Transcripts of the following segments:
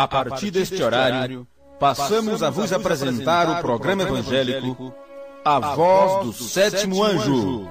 A partir deste horário, passamos a vos apresentar o programa evangélico A Voz do Sétimo Anjo.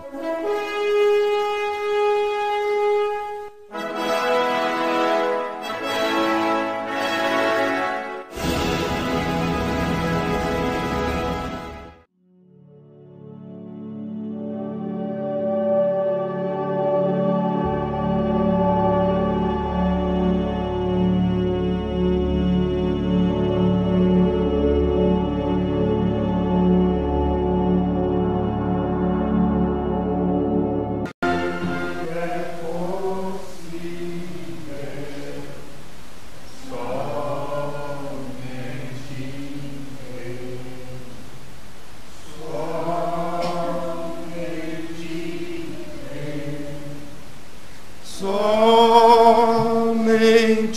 Somente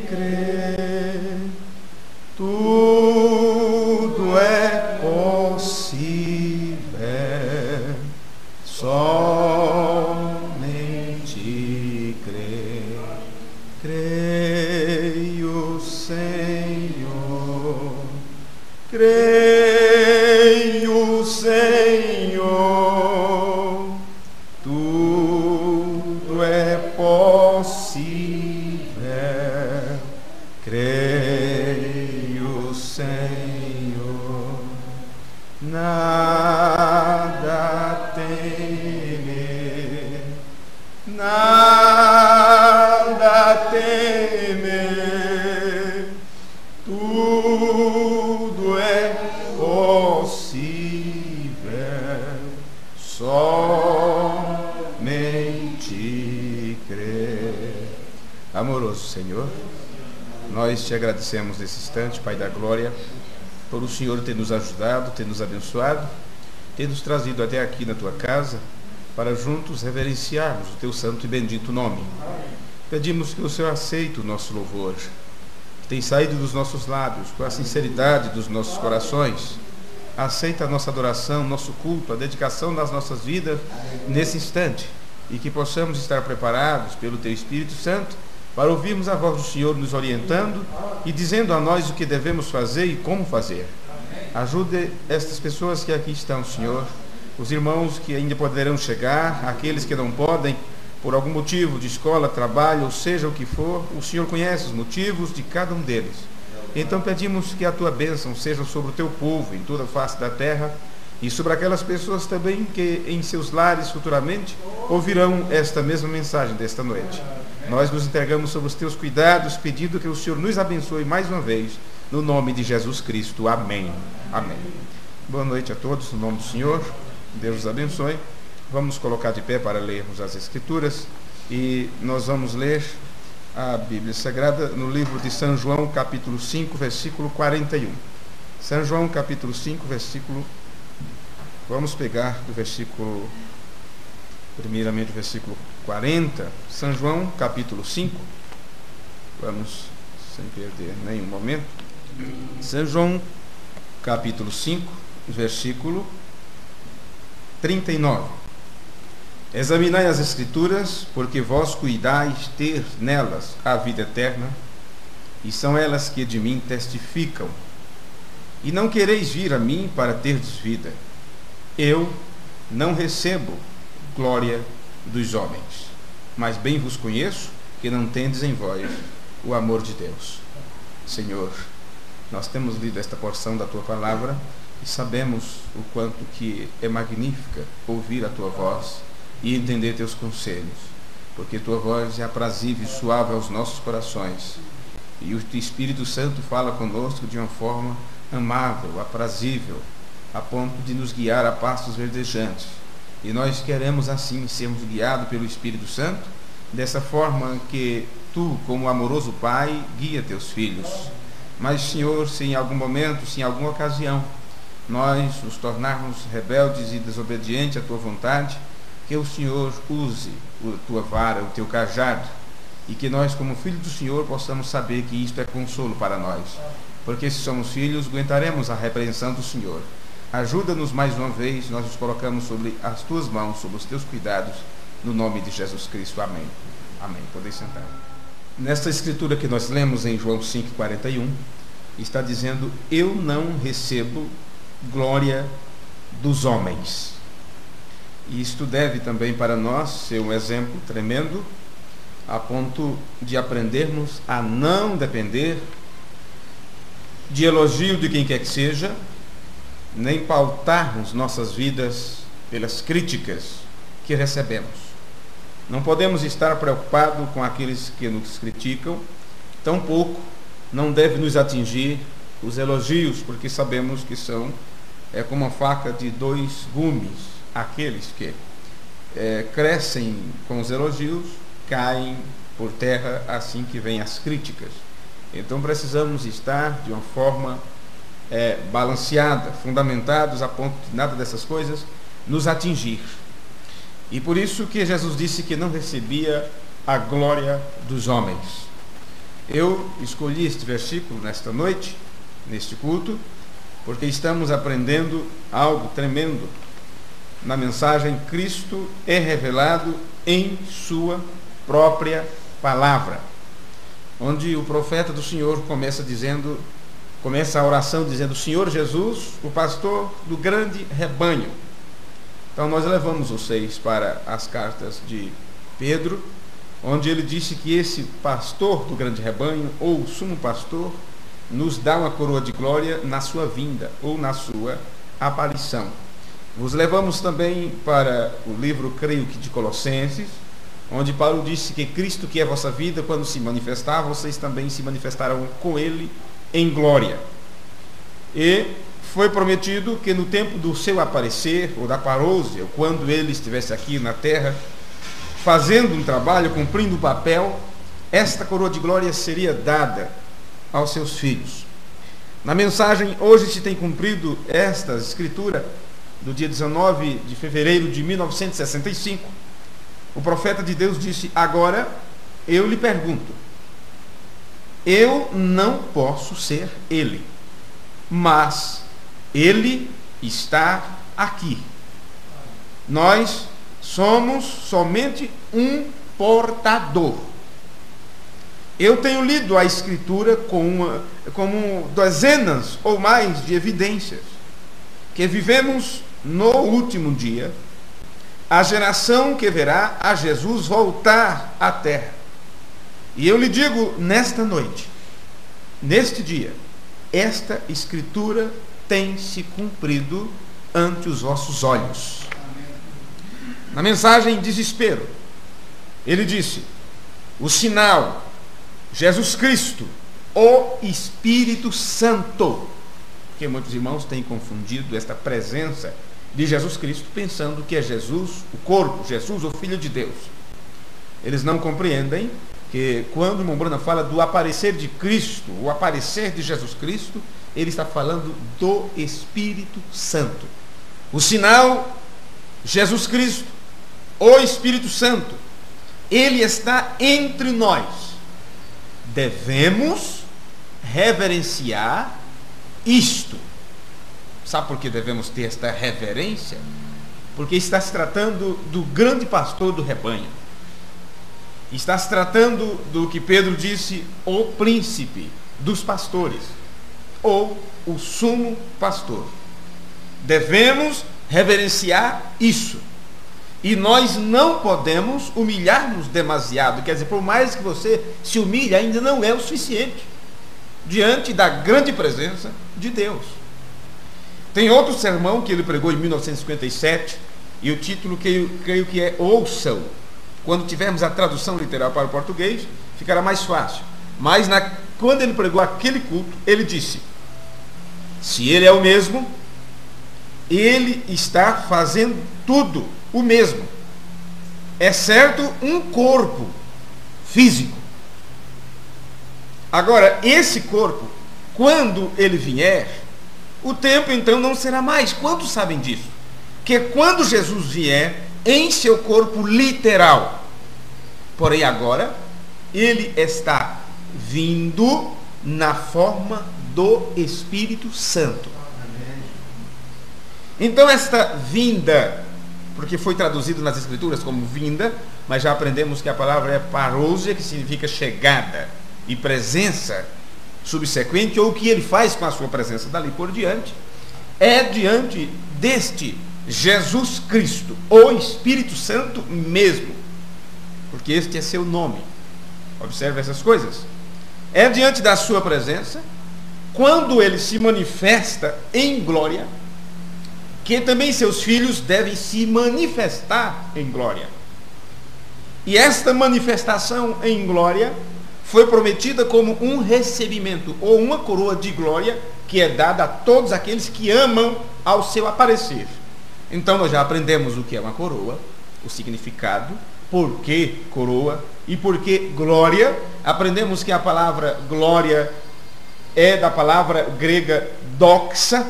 crer, tudo é possível. Somente crer, creio, Senhor, creio, Senhor, tudo é possível. Creio, Senhor, nada temer, nada temer, tudo é possível, somente crer. Amoroso Senhor, nós te agradecemos nesse instante, Pai da Glória, por o Senhor ter nos ajudado, ter nos abençoado, ter nos trazido até aqui na tua casa, para juntos reverenciarmos o teu santo e bendito nome. Pedimos que o Senhor aceite o nosso louvor, que tem saído dos nossos lábios, com a sinceridade dos nossos corações. Aceita a nossa adoração, nosso culto, a dedicação das nossas vidas nesse instante, e que possamos estar preparados pelo teu Espírito Santo para ouvirmos a voz do Senhor nos orientando e dizendo a nós o que devemos fazer e como fazer. Ajude estas pessoas que aqui estão, Senhor, os irmãos que ainda poderão chegar, aqueles que não podem, por algum motivo de escola, trabalho, ou seja o que for, o Senhor conhece os motivos de cada um deles. Então pedimos que a tua bênção seja sobre o teu povo em toda a face da terra e sobre aquelas pessoas também que em seus lares futuramente ouvirão esta mesma mensagem desta noite. Nós nos entregamos sobre os teus cuidados, pedindo que o Senhor nos abençoe mais uma vez, no nome de Jesus Cristo. Amém. Amém. Boa noite a todos, no nome do Senhor. Deus os abençoe. Vamos colocar de pé para lermos as Escrituras e nós vamos ler a Bíblia Sagrada no livro de São João, capítulo 5, versículo 41. São João, capítulo 5, versículo... Vamos pegar do versículo... Primeiramente o versículo 40, São João, capítulo 5. Vamos, sem perder nenhum momento. São João, capítulo 5, versículo 39. Examinai as Escrituras, porque vós cuidais ter nelas a vida eterna, e são elas que de mim testificam. E não quereis vir a mim para terdes vida. Eu não recebo glória dos homens, mas bem vos conheço que não tendes em vós o amor de Deus. Senhor, nós temos lido esta porção da tua palavra e sabemos o quanto que é magnífica ouvir a tua voz e entender teus conselhos, porque tua voz é aprazível e suave aos nossos corações, e o Espírito Santo fala conosco de uma forma amável, aprazível, a ponto de nos guiar a pastos verdejantes. E nós queremos assim sermos guiados pelo Espírito Santo, dessa forma que tu, como amoroso Pai, guia teus filhos. Mas, Senhor, se em algum momento, se em alguma ocasião, nós nos tornarmos rebeldes e desobedientes à tua vontade, que o Senhor use a tua vara, o teu cajado, e que nós, como filhos do Senhor, possamos saber que isto é consolo para nós, porque se somos filhos, aguentaremos a repreensão do Senhor. Ajuda-nos mais uma vez, nós nos colocamos sobre as tuas mãos, sobre os teus cuidados, no nome de Jesus Cristo. Amém. Amém. Podeis sentar. Nesta escritura que nós lemos em João 5,41, está dizendo: eu não recebo glória dos homens. E isto deve também para nós ser um exemplo tremendo, a ponto de aprendermos a não depender de elogio de quem quer que seja, nem pautarmos nossas vidas pelas críticas que recebemos. Não podemos estar preocupados com aqueles que nos criticam, tampouco não deve nos atingir os elogios, porque sabemos que são como uma faca de dois gumes. Aqueles que crescem com os elogios caem por terra assim que vêm as críticas. Então precisamos estar de uma forma balanceada, fundamentados a ponto de nada dessas coisas nos atingir. E por isso que Jesus disse que não recebia a glória dos homens. Eu escolhi este versículo nesta noite, neste culto, porque estamos aprendendo algo tremendo na mensagem. Cristo é revelado em sua própria palavra, onde o profeta do Senhor começa a oração dizendo: Senhor Jesus, o pastor do grande rebanho. Então nós levamos vocês para as cartas de Pedro, onde ele disse que esse pastor do grande rebanho, ou sumo pastor, nos dá uma coroa de glória na sua vinda, ou na sua aparição. Vos levamos também para o livro, creio que de Colossenses, onde Paulo disse que Cristo, que é vossa vida, quando se manifestar, vocês também se manifestarão com ele em glória. E foi prometido que no tempo do seu aparecer, ou da parousia, ou quando ele estivesse aqui na terra, fazendo um trabalho, cumprindo o papel, esta coroa de glória seria dada aos seus filhos. Na mensagem, hoje se tem cumprido esta escritura do dia 19 de fevereiro de 1965. O profeta de Deus disse: agora eu lhe pergunto, eu não posso ser ele, mas ele está aqui. Nós somos somente um portador. Eu tenho lido a Escritura como dezenas ou mais de evidências que vivemos no último dia, a geração que verá a Jesus voltar à terra. E eu lhe digo nesta noite, neste dia, esta Escritura tem se cumprido ante os vossos olhos. Na mensagem Desespero, ele disse: o sinal, Jesus Cristo, o Espírito Santo. Porque muitos irmãos têm confundido esta presença de Jesus Cristo, pensando que é Jesus, o corpo, Jesus, o Filho de Deus. Eles não compreendem que quando o irmão Bruna fala do aparecer de Cristo, o aparecer de Jesus Cristo, ele está falando do Espírito Santo. O sinal, Jesus Cristo, o Espírito Santo, ele está entre nós. Devemos reverenciar isto. Sabe por que devemos ter esta reverência? Porque está se tratando do grande pastor do rebanho. Está se tratando do que Pedro disse, o príncipe dos pastores, ou o sumo pastor. Devemos reverenciar isso. E nós não podemos humilhar-nos demasiado. Quer dizer, por mais que você se humilhe, ainda não é o suficiente diante da grande presença de Deus. Tem outro sermão que ele pregou em 1957, e o título creio que é Ouçam. Quando tivermos a tradução literal para o português, ficará mais fácil. Mas quando ele pregou aquele culto, ele disse: se ele é o mesmo, ele está fazendo tudo o mesmo, exceto um corpo físico. Agora, esse corpo, quando ele vier, o tempo então não será mais. Quantos sabem disso? Que quando Jesus vier em seu corpo literal, porém agora ele está vindo na forma do Espírito Santo. Então esta vinda, porque foi traduzido nas Escrituras como vinda, mas já aprendemos que a palavra é parousia, que significa chegada e presença subsequente, ou o que ele faz com a sua presença dali por diante, é diante deste Jesus Cristo, o Espírito Santo mesmo, porque este é seu nome. Observe essas coisas. É diante da sua presença, quando ele se manifesta em glória, que também seus filhos devem se manifestar em glória. E esta manifestação em glória foi prometida como um recebimento, ou uma coroa de glória, que é dada a todos aqueles que amam ao seu aparecer. Então nós já aprendemos o que é uma coroa, o significado, por que coroa e por que glória. Aprendemos que a palavra glória é da palavra grega doxa,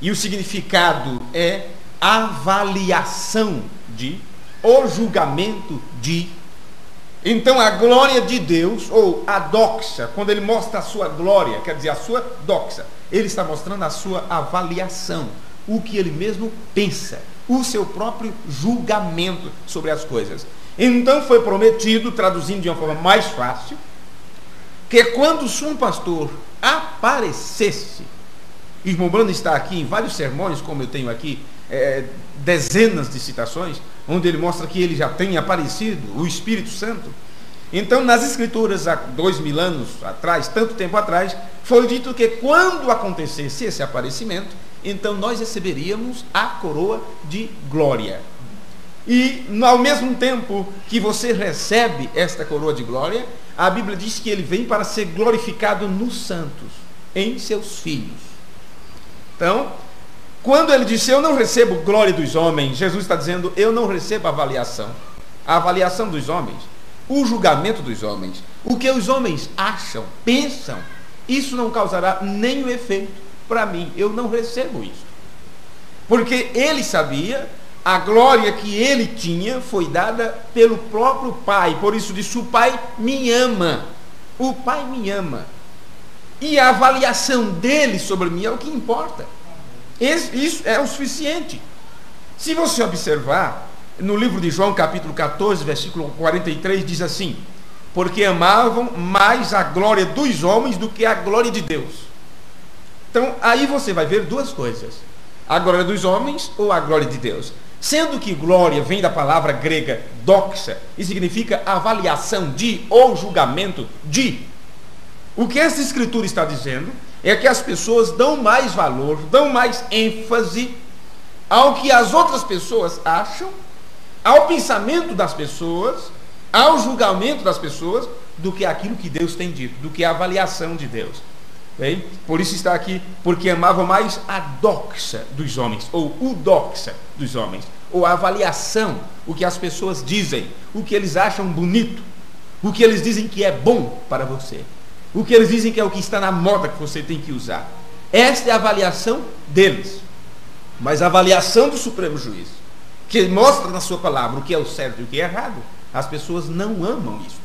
e o significado é avaliação de, o julgamento de. Então a glória de Deus, ou a doxa, quando ele mostra a sua glória, quer dizer, a sua doxa, ele está mostrando a sua avaliação, o que ele mesmo pensa, o seu próprio julgamento sobre as coisas. Então foi prometido, traduzindo de uma forma mais fácil, que quando o sumo pastor aparecesse, irmão Bruno está aqui em vários sermões, como eu tenho aqui dezenas de citações, onde ele mostra que ele já tem aparecido, o Espírito Santo. Então, nas Escrituras, há 2000 anos atrás, tanto tempo atrás, foi dito que quando acontecesse esse aparecimento, então nós receberíamos a coroa de glória. E, ao mesmo tempo que você recebe esta coroa de glória, a Bíblia diz que ele vem para ser glorificado nos santos, em seus filhos. Então, quando ele disse, eu não recebo glória dos homens, Jesus está dizendo, eu não recebo a avaliação dos homens, o julgamento dos homens, o que os homens acham, pensam, isso não causará nenhum efeito para mim, eu não recebo isso. Porque ele sabia, a glória que ele tinha foi dada pelo próprio Pai, por isso disse, o Pai me ama, o Pai me ama. E a avaliação dele sobre mim é o que importa. Isso é o suficiente. Se você observar, no livro de João, capítulo 14, versículo 43, diz assim, porque amavam mais a glória dos homens do que a glória de Deus. Então, aí você vai ver duas coisas, a glória dos homens ou a glória de Deus. Sendo que glória vem da palavra grega doxa, e significa avaliação de, ou julgamento de. O que essa escritura está dizendo é que as pessoas dão mais valor, dão mais ênfase ao que as outras pessoas acham, ao pensamento das pessoas, ao julgamento das pessoas, do que aquilo que Deus tem dito, do que a avaliação de Deus. Bem? Por isso está aqui, porque amava mais a doxa dos homens, ou o doxa dos homens, ou a avaliação, o que as pessoas dizem, o que eles acham bonito, o que eles dizem que é bom para você, o que eles dizem que é o que está na moda que você tem que usar. Esta é a avaliação deles. Mas a avaliação do Supremo Juiz, que mostra na sua palavra o que é o certo e o que é errado, as pessoas não amam isto.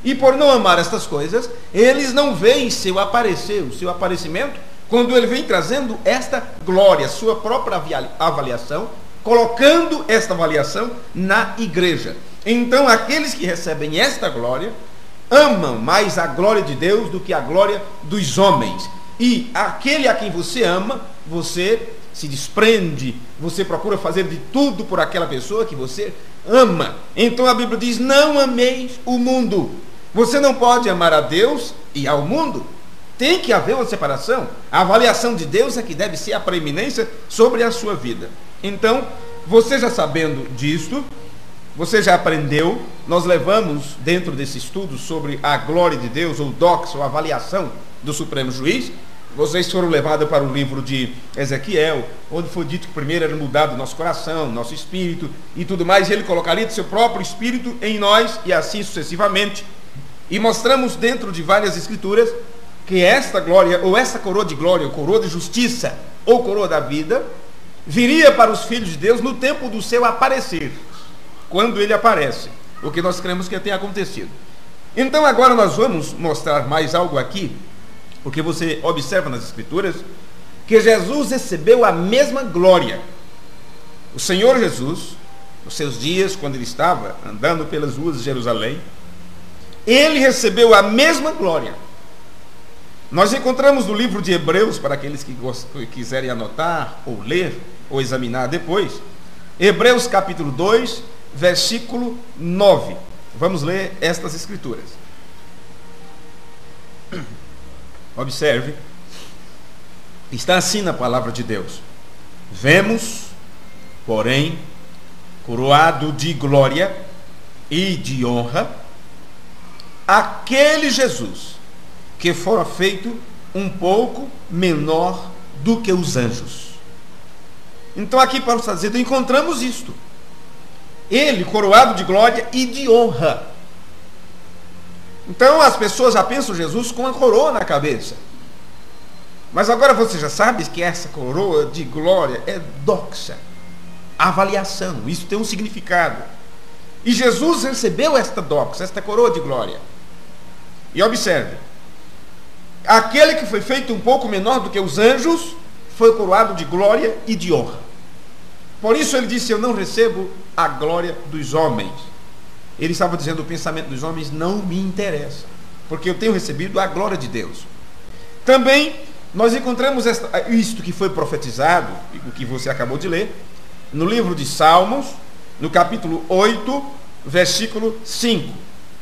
E por não amar estas coisas, eles não veem seu aparecer, o seu aparecimento, quando ele vem trazendo esta glória, sua própria avaliação, colocando esta avaliação na igreja. Então aqueles que recebem esta glória amam mais a glória de Deus do que a glória dos homens. E aquele a quem você ama, você se desprende, você procura fazer de tudo por aquela pessoa que você ama. Então a Bíblia diz, não ameis o mundo. Você não pode amar a Deus e ao mundo. Tem que haver uma separação. A avaliação de Deus é que deve ser a preeminência sobre a sua vida. Então, você já sabendo disto, você já aprendeu, nós levamos dentro desse estudo sobre a glória de Deus, ou doxa, ou avaliação do Supremo Juiz, vocês foram levados para o livro de Ezequiel, onde foi dito que primeiro era mudado nosso coração, nosso espírito e tudo mais, e ele colocaria de seu próprio espírito em nós, e assim sucessivamente. E mostramos dentro de várias escrituras que esta glória, ou esta coroa de glória, ou coroa de justiça, ou coroa da vida, viria para os filhos de Deus no tempo do seu aparecer, quando ele aparece, o que nós cremos que tenha acontecido. Então agora nós vamos mostrar mais algo aqui, porque você observa nas escrituras que Jesus recebeu a mesma glória. O Senhor Jesus nos seus dias, quando ele estava andando pelas ruas de Jerusalém, ele recebeu a mesma glória. Nós encontramos no livro de Hebreus, para aqueles que quiserem anotar, ou ler, ou examinar depois, Hebreus capítulo 2, versículo 9. Vamos ler estas escrituras. Observe, está assim na palavra de Deus: vemos, porém, coroado de glória e de honra, aquele Jesus que fora feito um pouco menor do que os anjos. Então aqui Paulo está dizendo, encontramos isto. Ele coroado de glória e de honra. Então as pessoas já pensam Jesus com uma coroa na cabeça. Mas agora você já sabe que essa coroa de glória é doxa, avaliação. Isso tem um significado. E Jesus recebeu esta doxa, esta coroa de glória. E observe, aquele que foi feito um pouco menor do que os anjos foi coroado de glória e de honra. Por isso ele disse, eu não recebo a glória dos homens. Ele estava dizendo, o pensamento dos homens não me interessa, porque eu tenho recebido a glória de Deus. Também nós encontramos isto que foi profetizado, o que você acabou de ler, no livro de Salmos, no capítulo 8, versículo 5,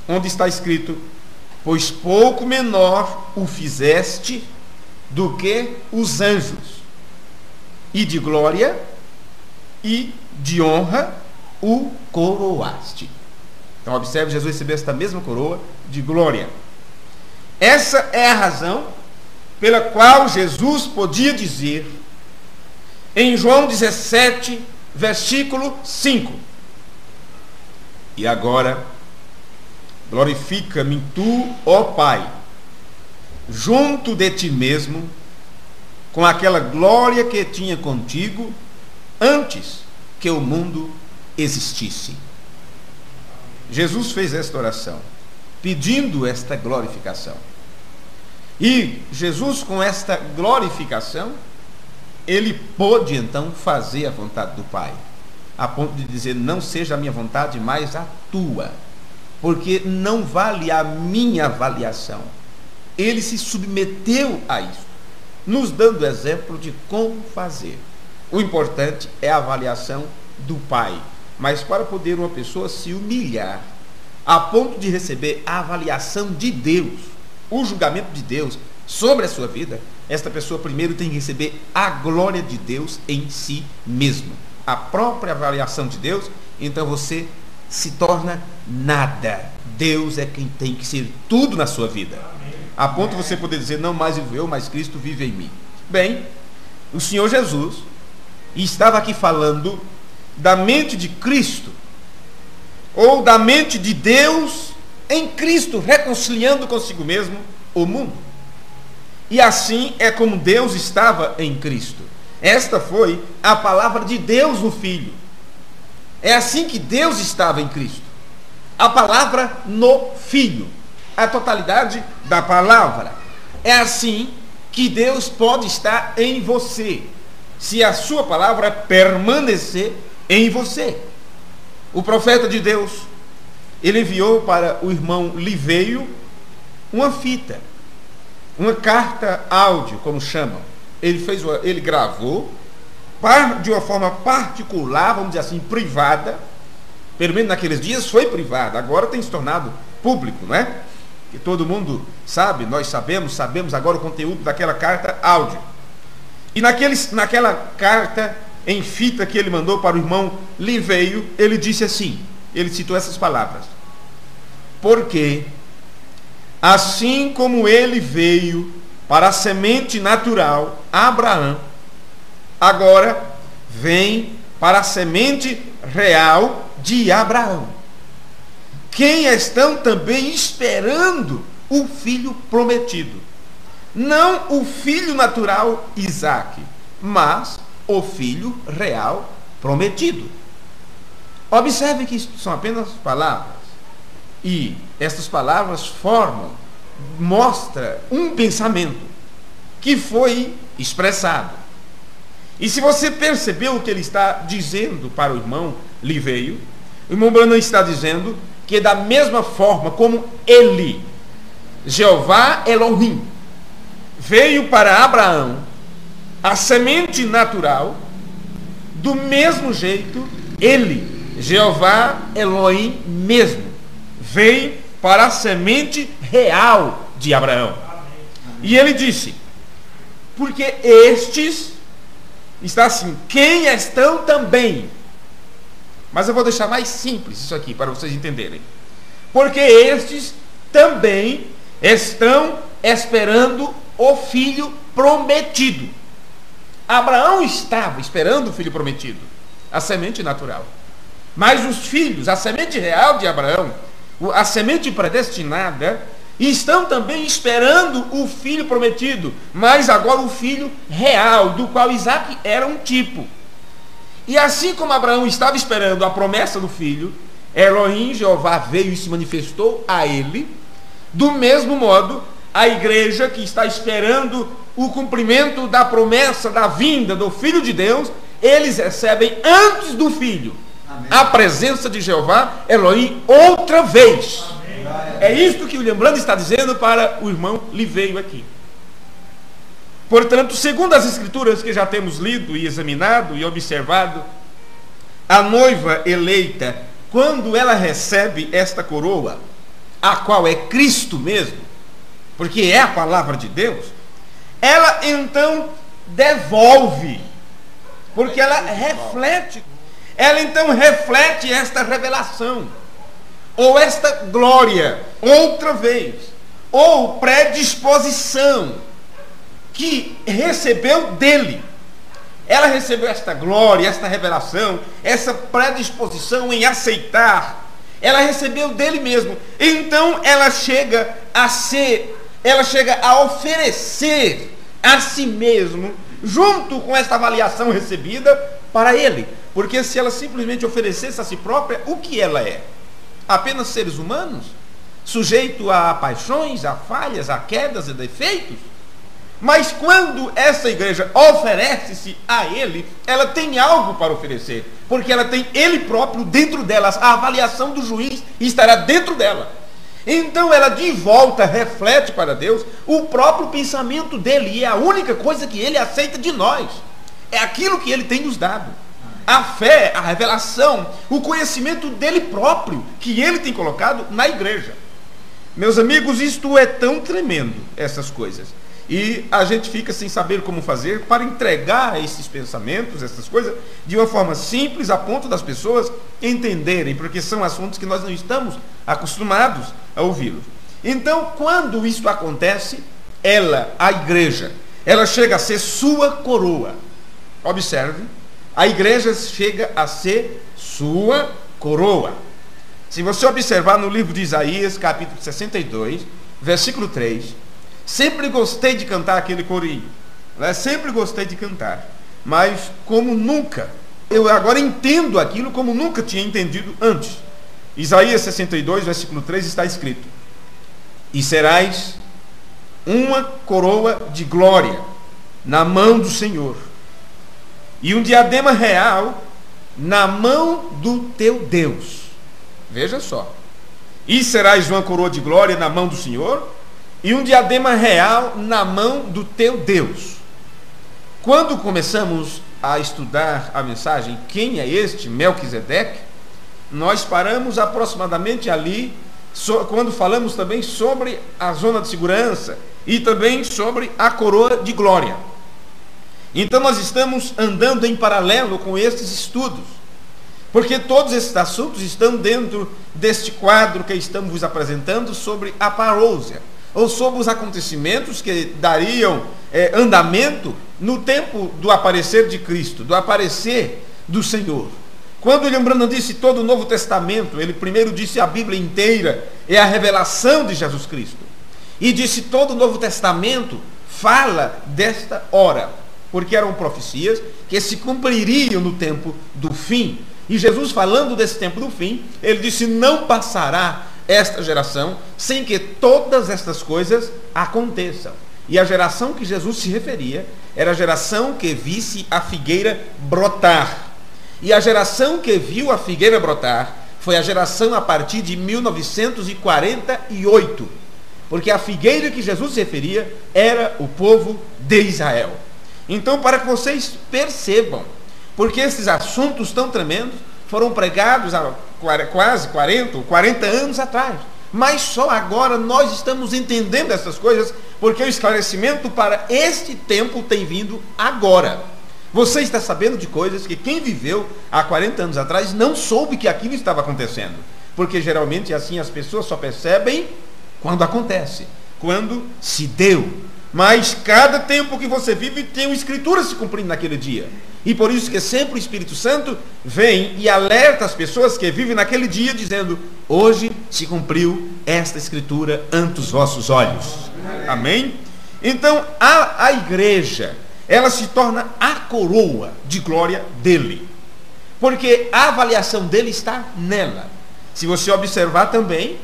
onde está escrito, pois pouco menor o fizeste do que os anjos, e de glória e de honra o coroaste. Então observe, Jesus recebeu esta mesma coroa de glória. Essa é a razão pela qual Jesus podia dizer em João 17, versículo 5, e agora glorifica-me tu, ó Pai, junto de ti mesmo, com aquela glória que tinha contigo antes que o mundo existisse. Jesus fez esta oração, pedindo esta glorificação. E Jesus, com esta glorificação, ele pôde então fazer a vontade do Pai, a ponto de dizer, não seja a minha vontade, mas a tua, porque não vale a minha avaliação. Ele se submeteu a isso, nos dando exemplo de como fazer. O importante é a avaliação do Pai. Mas para poder uma pessoa se humilhar a ponto de receber a avaliação de Deus, o julgamento de Deus sobre a sua vida, esta pessoa primeiro tem que receber a glória de Deus em si mesmo, a própria avaliação de Deus. Então você se torna nada. Deus é quem tem que ser tudo na sua vida, a ponto de você poder dizer, não mais vivo eu, mas Cristo vive em mim. Bem, o Senhor Jesus estava aqui falando da mente de Cristo, ou da mente de Deus em Cristo, reconciliando consigo mesmo o mundo. E assim é como Deus estava em Cristo. Esta foi a palavra de Deus no Filho. É assim que Deus estava em Cristo. A palavra no Filho, a totalidade da palavra. É assim que Deus pode estar em você, se a sua palavra permanecer em você. O profeta de Deus, ele enviou para o irmão Liveio uma fita, uma carta áudio, como chamam. Ele gravou de uma forma particular, vamos dizer assim, privada. Pelo menos naqueles dias foi privada, agora tem se tornado público, não é? Que todo mundo sabe, nós sabemos agora o conteúdo daquela carta áudio. E naquela carta em fita que ele mandou para o irmão Liveio, ele disse assim, ele citou essas palavras: porque assim como ele veio para a semente natural, Abraão, agora vem para a semente real de Abraão, quem estão também esperando o filho prometido, não o filho natural Isaque, mas o filho real prometido. Observe que isto são apenas palavras, e estas palavras mostra um pensamento que foi expressado. E se você percebeu o que ele está dizendo para o irmão Liveio, o irmão Branham está dizendo que da mesma forma como ele, Jeová Elohim, veio para Abraão, a semente natural, do mesmo jeito, ele, Jeová Elohim mesmo, veio para a semente real de Abraão. E ele disse, porque estes, está assim, quem estão também. Mas eu vou deixar mais simples isso aqui, para vocês entenderem. Porque estes também estão esperando o filho prometido. Abraão estava esperando o filho prometido, a semente natural. Mas os filhos, a semente real de Abraão, a semente predestinada, estão também esperando o filho prometido, mas agora o filho real, do qual Isaac era um tipo. E assim como Abraão estava esperando a promessa do filho, Elohim, Jeová, veio e se manifestou a ele. Do mesmo modo, a igreja que está esperando o cumprimento da promessa da vinda do Filho de Deus, eles recebem antes do Filho, amém, a presença de Jeová, Elohim, outra vez. Amém. É isto que o Lembrando está dizendo para o irmão Liveio aqui. Portanto, segundo as escrituras que já temos lido e examinado e observado, a noiva eleita, quando ela recebe esta coroa, a qual é Cristo mesmo, porque é a palavra de Deus, ela então devolve, porque ela reflete, esta revelação, ou esta glória, outra vez, ou predisposição, que recebeu dele. Ela recebeu esta glória, esta revelação, essa predisposição em aceitar. Ela recebeu dele mesmo. Então ela chega a oferecer a si mesmo, junto com esta avaliação recebida, para ele. Porque se ela simplesmente oferecesse a si própria, o que ela é? Apenas seres humanos, sujeito a paixões, a falhas, a quedas e defeitos? Mas quando essa igreja oferece-se a ele, ela tem algo para oferecer, porque ela tem ele próprio dentro dela, a avaliação do juiz estará dentro dela. Então ela de volta reflete para Deus o próprio pensamento dele, e é a única coisa que ele aceita de nós, é aquilo que ele tem nos dado, a fé, a revelação, o conhecimento dele próprio, que ele tem colocado na igreja. Meus amigos, isto é tão tremendo, essas coisas. E a gente fica sem saber como fazer para entregar esses pensamentos, essas coisas, de uma forma simples, a ponto das pessoas entenderem, porque são assuntos que nós não estamos acostumados a ouvi-los. Então, quando isso acontece, ela, a igreja, ela chega a ser sua coroa. Observe, a igreja chega a ser sua coroa. Se você observar no livro de Isaías, capítulo 62, versículo 3, sempre gostei de cantar aquele corinho, né? Sempre gostei de cantar, mas como nunca, eu agora entendo aquilo como nunca tinha entendido antes. Isaías 62, versículo 3 está escrito: e serás uma coroa de glória na mão do Senhor, e um diadema real na mão do teu Deus. Veja só, e serás uma coroa de glória na mão do Senhor, e um diadema real na mão do teu Deus. Quando começamos a estudar a mensagem, quem é este Melquisedeque, nós paramos aproximadamente ali, quando falamos também sobre a zona de segurança e também sobre a coroa de glória. Então nós estamos andando em paralelo com estes estudos, porque todos esses assuntos estão dentro deste quadro que estamos vos apresentando sobre a parousia, ou sobre os acontecimentos que dariam andamento no tempo do aparecer de Cristo, do aparecer do Senhor. Quando William Branham disse todo o Novo Testamento, ele primeiro disse a Bíblia inteira é a revelação de Jesus Cristo, e disse todo o Novo Testamento fala desta hora, porque eram profecias que se cumpririam no tempo do fim. E Jesus, falando desse tempo do fim, ele disse: não passará esta geração sem que todas estas coisas aconteçam. E a geração que Jesus se referia era a geração que visse a figueira brotar. E a geração que viu a figueira brotar foi a geração a partir de 1948. Porque a figueira que Jesus se referia era o povo de Israel. Então, para que vocês percebam, porque esses assuntos tão tremendos foram pregados há quase 40 anos atrás. Mas só agora nós estamos entendendo essas coisas, porque o esclarecimento para este tempo tem vindo agora. Você está sabendo de coisas que quem viveu há 40 anos atrás não soube que aquilo estava acontecendo. Porque geralmente assim as pessoas só percebem quando acontece, quando se deu. Mas cada tempo que você vive tem uma escritura se cumprindo naquele dia. E por isso que sempre o Espírito Santo vem e alerta as pessoas que vivem naquele dia, dizendo: hoje se cumpriu esta escritura ante os vossos olhos. Amém? Então a igreja, ela se torna a coroa de glória dele, porque a avaliação dele está nela. Se você observar também,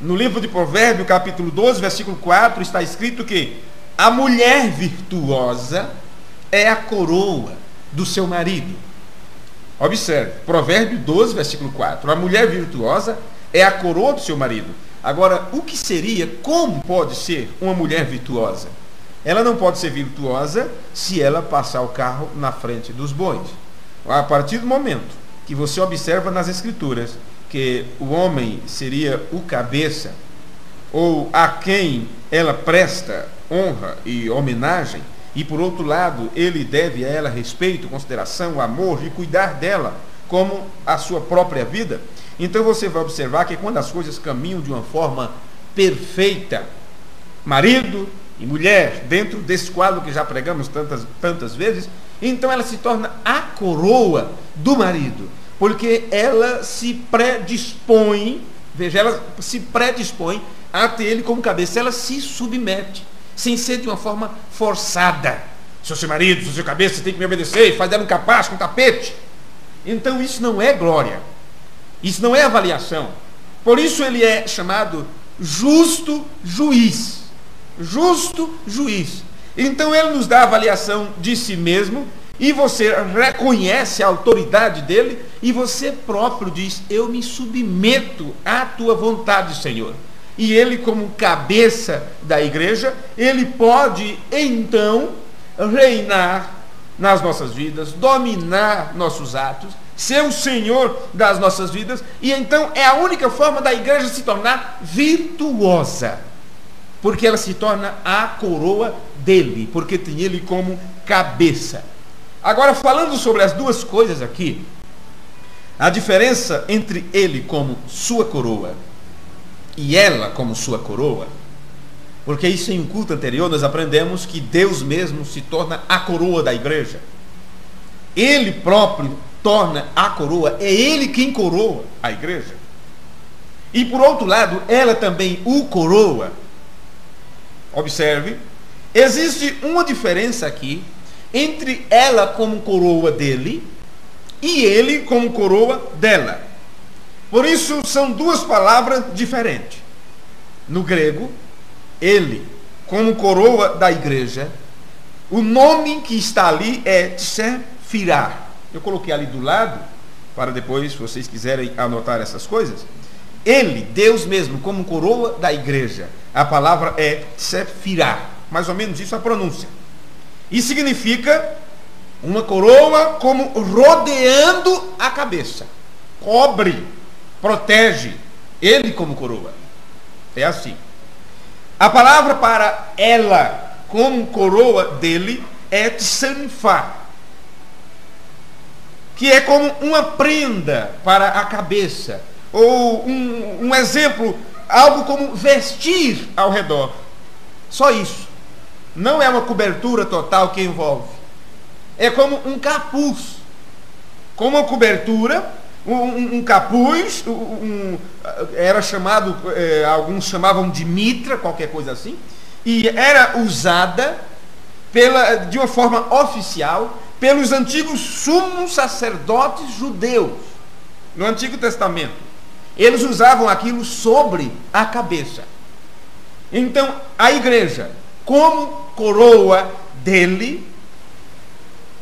no livro de Provérbios, capítulo 12, versículo 4, está escrito que a mulher virtuosa é a coroa do seu marido. Observe, Provérbio 12, versículo 4. A mulher virtuosa é a coroa do seu marido. Agora, o que seria, como pode ser uma mulher virtuosa? Ela não pode ser virtuosa se ela passar o carro na frente dos bois. A partir do momento que você observa nas Escrituras que o homem seria o cabeça, ou a quem ela presta honra e homenagem, e por outro lado ele deve a ela respeito, consideração, amor, e cuidar dela como a sua própria vida, então você vai observar que quando as coisas caminham de uma forma perfeita, marido e mulher, dentro desse quadro que já pregamos tantas vezes, então ela se torna a coroa do marido, porque ela se predispõe, veja, ela se predispõe a ter ele como cabeça, ela se submete, sem ser de uma forma forçada. Sou seu marido, sou seu cabeça, você tem que me obedecer, faz dela um capaz com um tapete. Então isso não é glória, isso não é avaliação. Por isso ele é chamado justo juiz. Justo juiz. Então ele nos dá a avaliação de si mesmo, e você reconhece a autoridade dele, e você próprio diz: eu me submeto à tua vontade, Senhor. E ele, como cabeça da igreja, ele pode então reinar nas nossas vidas, dominar nossos atos, ser o Senhor das nossas vidas. E então é a única forma da igreja se tornar virtuosa, porque ela se torna a coroa dele, porque tem ele como cabeça. Agora, falando sobre as duas coisas aqui, a diferença entre ele como sua coroa e ela como sua coroa, porque isso em um culto anterior nós aprendemos que Deus mesmo se torna a coroa da igreja. Ele próprio torna a coroa, é ele quem coroa a igreja. E por outro lado, ela também o coroa. Observe, existe uma diferença aqui entre ela como coroa dele e ele como coroa dela. Por isso são duas palavras diferentes. No grego, ele como coroa da igreja, o nome que está ali é Tsefirah. Eu coloquei ali do lado, para depois, se vocês quiserem anotar essas coisas. Ele, Deus mesmo, como coroa da igreja, a palavra é Tsefirah, mais ou menos isso a pronúncia. E significa uma coroa como rodeando a cabeça, cobre, protege, ele como coroa. É assim. A palavra para ela como coroa dele é Tsanfá, que é como uma prenda para a cabeça, ou um exemplo, algo como vestir ao redor. Só isso. Não é uma cobertura total que envolve. É como um capuz. Como uma cobertura, um capuz, era chamado, alguns chamavam de mitra, qualquer coisa assim, e era usada de uma forma oficial pelos antigos sumos sacerdotes judeus no Antigo Testamento. Eles usavam aquilo sobre a cabeça. Então, a igreja, como coroa dele,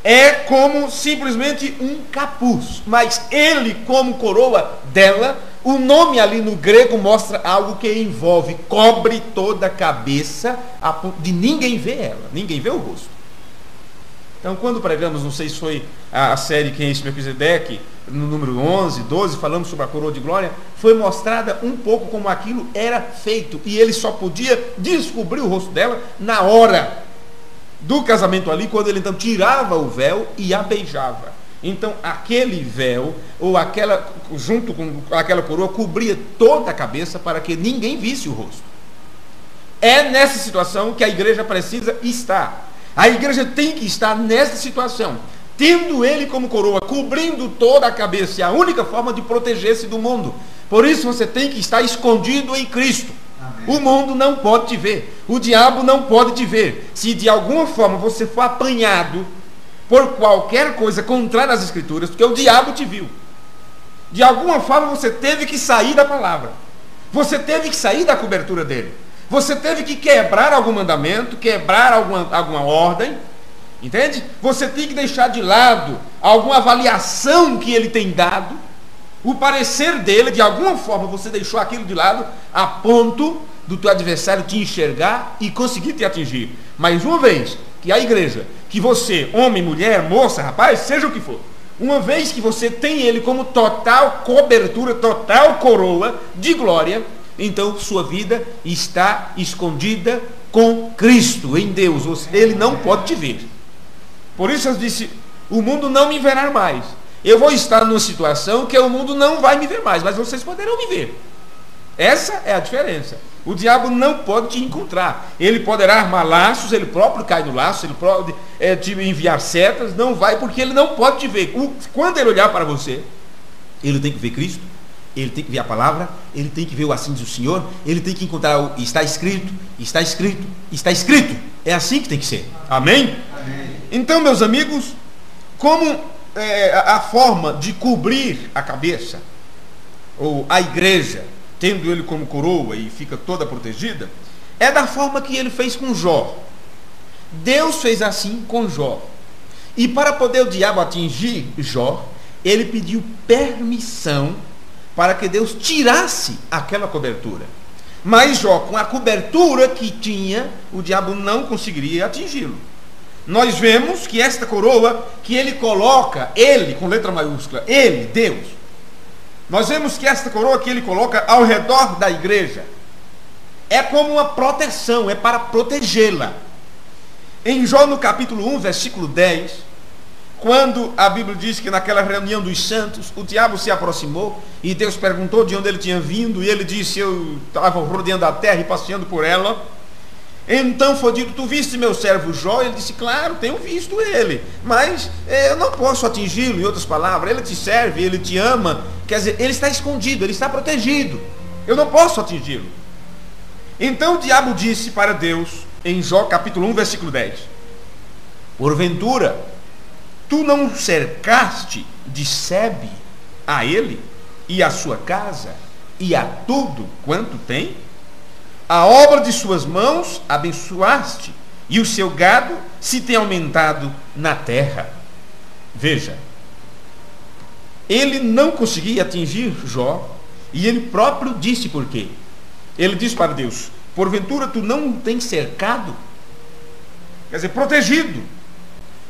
é como simplesmente um capuz, mas ele como coroa dela, o nome ali no grego mostra algo que envolve, cobre toda a cabeça, a ponto de ninguém ver ela, ninguém vê o rosto. Então, quando pregamos, não sei se foi a série Quem é esse Melquisedeque, no número 11, 12, falamos sobre a coroa de glória, foi mostrada um pouco como aquilo era feito, e ele só podia descobrir o rosto dela na hora do casamento ali, quando ele então tirava o véu e a beijava. Então aquele véu, ou aquela, junto com aquela coroa, cobria toda a cabeça para que ninguém visse o rosto. É nessa situação que a igreja precisa estar. A igreja tem que estar nessa situação, tendo ele como coroa, cobrindo toda a cabeça. É a única forma de proteger-se do mundo. Por isso você tem que estar escondido em Cristo. Amém. O mundo não pode te ver, o diabo não pode te ver. Se de alguma forma você for apanhado por qualquer coisa contrária às Escrituras, porque o diabo te viu, de alguma forma você teve que sair da palavra, você teve que sair da cobertura dele, você teve que quebrar algum mandamento, quebrar alguma ordem, entende? Você tem que deixar de lado alguma avaliação que ele tem dado, o parecer dele, de alguma forma você deixou aquilo de lado, a ponto do teu adversário te enxergar e conseguir te atingir. Mas uma vez que a igreja, que você, homem, mulher, moça, rapaz, seja o que for, uma vez que você tem ele como total cobertura, total coroa de glória, então sua vida está escondida com Cristo, em Deus. Ele não pode te ver. Por isso eu disse, o mundo não me verá mais. Eu vou estar numa situação que o mundo não vai me ver mais, mas vocês poderão me ver. Essa é a diferença. O diabo não pode te encontrar. Ele poderá armar laços, ele próprio cai no laço, ele pode te enviar setas, não vai, porque ele não pode te ver. Quando ele olhar para você, ele tem que ver Cristo, ele tem que ver a palavra, ele tem que ver o assim diz o Senhor, ele tem que encontrar o está escrito, está escrito, está escrito. É assim que tem que ser. Amém? Amém. Então, meus amigos, como a forma de cobrir a cabeça, ou a igreja, tendo ele como coroa e fica toda protegida, é da forma que ele fez com Jó. Deus fez assim com Jó. E para poder o diabo atingir Jó, ele pediu permissão para que Deus tirasse aquela cobertura. Mas Jó, com a cobertura que tinha, o diabo não conseguiria atingi-lo. Nós vemos que esta coroa que ele coloca, ele, com letra maiúscula, ele, Deus, nós vemos que esta coroa que ele coloca ao redor da igreja é como uma proteção, é para protegê-la. Em Jó, no capítulo 1, versículo 10, quando a Bíblia diz que naquela reunião dos santos, o diabo se aproximou e Deus perguntou de onde ele tinha vindo, e ele disse, eu estava rodeando a terra e passeando por ela. Então foi dito, tu viste meu servo Jó? Ele disse, claro, tenho visto ele, mas eu não posso atingi-lo. Em outras palavras, ele te serve, ele te ama, quer dizer, ele está escondido, ele está protegido, eu não posso atingi-lo. Então o diabo disse para Deus, em Jó capítulo 1, versículo 10, porventura, tu não cercaste de sebe a ele, e a sua casa, e a tudo quanto tem? A obra de suas mãos abençoaste, e o seu gado se tem aumentado na terra. Veja, ele não conseguia atingir Jó, e ele próprio disse por quê. Ele disse para Deus, porventura tu não tens cercado, quer dizer, protegido,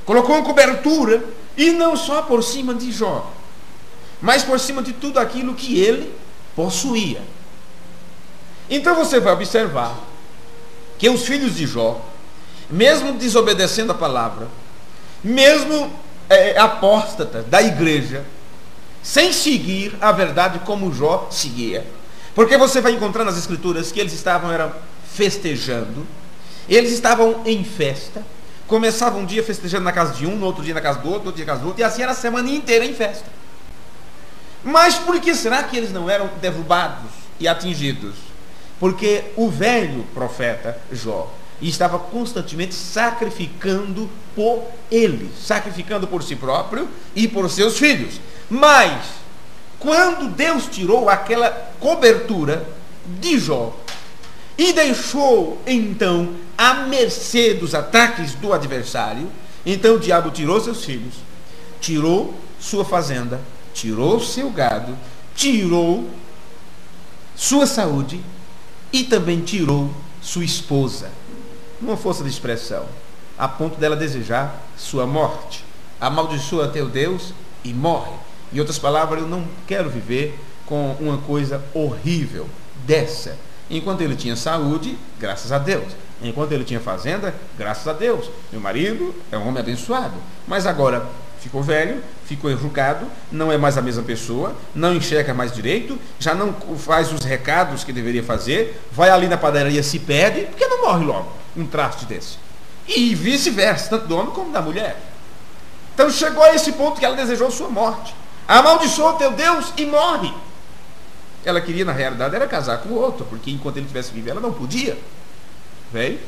colocou uma cobertura, e não só por cima de Jó, mas por cima de tudo aquilo que ele possuía. Então você vai observar que os filhos de Jó, mesmo desobedecendo a palavra, mesmo apóstatas da igreja, sem seguir a verdade como Jó seguia, porque você vai encontrar nas escrituras que eles estavam festejando, eles estavam em festa, começavam um dia festejando na casa de um, no outro dia na casa do outro, no outro dia na casa do outro, e assim era a semana inteira em festa. Mas por que será que eles não eram derrubados e atingidos? Porque o velho profeta Jó estava constantemente sacrificando por ele, sacrificando por si próprio e por seus filhos. Mas, quando Deus tirou aquela cobertura de Jó e deixou então à mercê dos ataques do adversário, Então o diabo tirou seus filhos, tirou sua fazenda, tirou seu gado, tirou sua saúde e também tirou sua esposa. Uma força de expressão, a ponto dela desejar sua morte. Amaldiçoa teu Deus e morre. Em outras palavras, eu não quero viver com uma coisa horrível dessa. Enquanto ele tinha saúde, graças a Deus. Enquanto ele tinha fazenda, graças a Deus. Meu marido é um homem abençoado. Mas agora ficou velho, ficou enrugado, não é mais a mesma pessoa, não enxerga mais direito, já não faz os recados que deveria fazer, vai ali na padaria, se perde, porque não morre logo um traste desse. E vice-versa, tanto do homem como da mulher. Então chegou a esse ponto que ela desejou sua morte. Amaldiçoa teu Deus e morre. Ela queria, na realidade, era casar com o outro, porque enquanto ele estivesse vivo, ela não podia. Veio?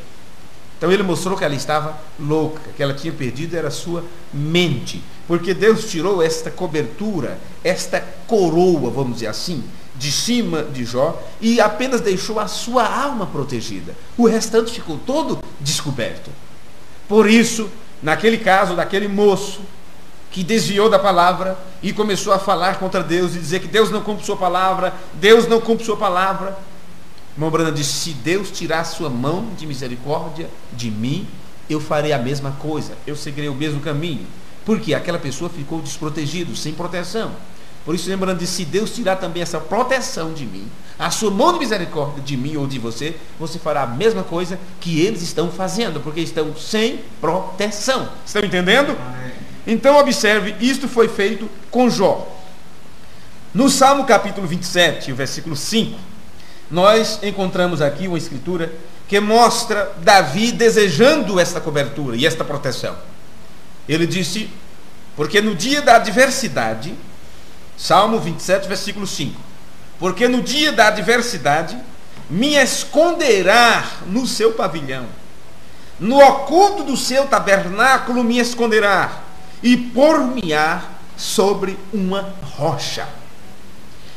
Então ele mostrou que ela estava louca, que ela tinha perdido era a sua mente, porque Deus tirou esta cobertura, esta coroa, vamos dizer assim, de cima de Jó, e apenas deixou a sua alma protegida. O restante ficou todo descoberto. Por isso, naquele caso daquele moço que desviou da palavra e começou a falar contra Deus e dizer que Deus não cumpre sua palavra, Deus não cumpre sua palavra, irmão Branham disse: se Deus tirar sua mão de misericórdia de mim, eu farei a mesma coisa, eu seguirei o mesmo caminho, porque aquela pessoa ficou desprotegida, sem proteção. Por isso, lembrando de, se Deus tirar também essa proteção de mim, a sua mão de misericórdia de mim ou de você, você fará a mesma coisa que eles estão fazendo, porque estão sem proteção. Estão entendendo? Então observe, isto foi feito com Jó. No Salmo capítulo 27, o versículo 5, nós encontramos aqui uma escritura que mostra Davi desejando esta cobertura e esta proteção. Ele disse: porque no dia da adversidade, Salmo 27, versículo 5, porque no dia da adversidade me esconderá no seu pavilhão, no oculto do seu tabernáculo me esconderá, e por-me-á sobre uma rocha.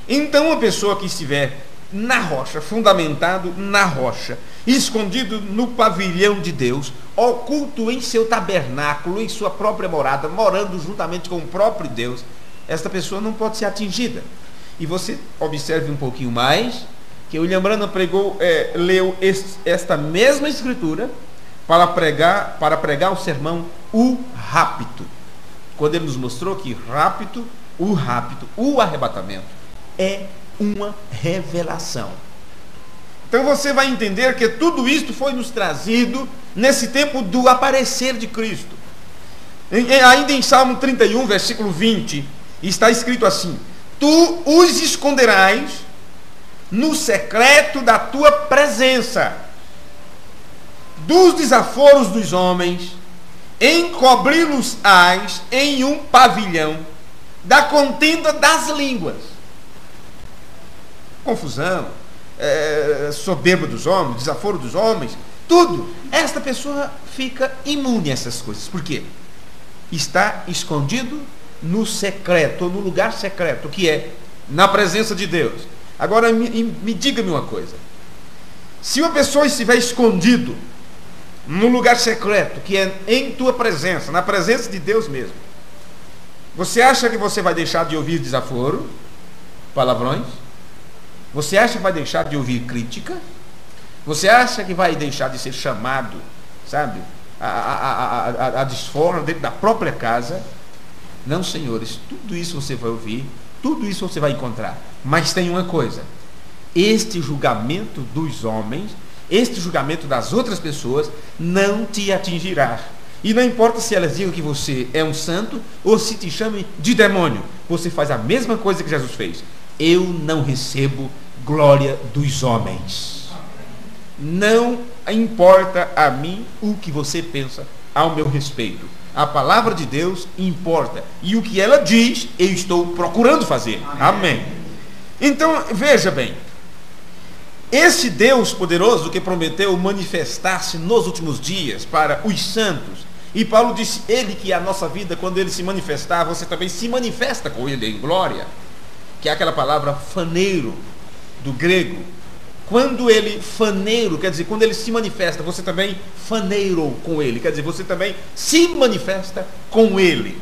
Então, uma pessoa que estiver na rocha, fundamentado na rocha, escondido no pavilhão de Deus, oculto em seu tabernáculo, em sua própria morada, morando juntamente com o próprio Deus, esta pessoa não pode ser atingida. E você observe um pouquinho mais, que William Branham leu esta mesma escritura para pregar o sermão O Rapto, quando ele nos mostrou que o arrebatamento é uma revelação. Então você vai entender que tudo isto foi nos trazido nesse tempo do aparecer de Cristo. Ainda em Salmo 31, versículo 20, está escrito assim: tu os esconderás no secreto da tua presença, dos desaforos dos homens, encobri-los-ás em um pavilhão da contenda das línguas. Confusão, soberba dos homens, desaforo dos homens, tudo. Esta pessoa fica imune a essas coisas. Por quê? Está escondido no secreto, no lugar secreto, que é na presença de Deus. Agora me diga-me uma coisa: se uma pessoa estiver escondido no lugar secreto, que é em tua presença, na presença de Deus mesmo, você acha que você vai deixar de ouvir desaforo, palavrões? Você acha que vai deixar de ouvir crítica? Você acha que vai deixar de ser chamado, sabe, a desforra dentro da própria casa? Não, senhores, tudo isso você vai ouvir, tudo isso você vai encontrar. Mas tem uma coisa: este julgamento dos homens, este julgamento das outras pessoas não te atingirá. E não importa se elas digam que você é um santo ou se te chamem de demônio, você faz a mesma coisa que Jesus fez. Eu não recebo glória dos homens. Não importa a mim o que você pensa ao meu respeito. A palavra de Deus importa, e o que ela diz, eu estou procurando fazer. Amém. Então, veja bem, esse Deus poderoso que prometeu manifestar-se nos últimos dias para os santos, e Paulo disse, ele que é a nossa vida, quando ele se manifestar, você também se manifesta com ele em glória, que é aquela palavra faneiro, do grego, quando ele faneiro, quer dizer, quando ele se manifesta, você também faneirou com ele, quer dizer, você também se manifesta com ele.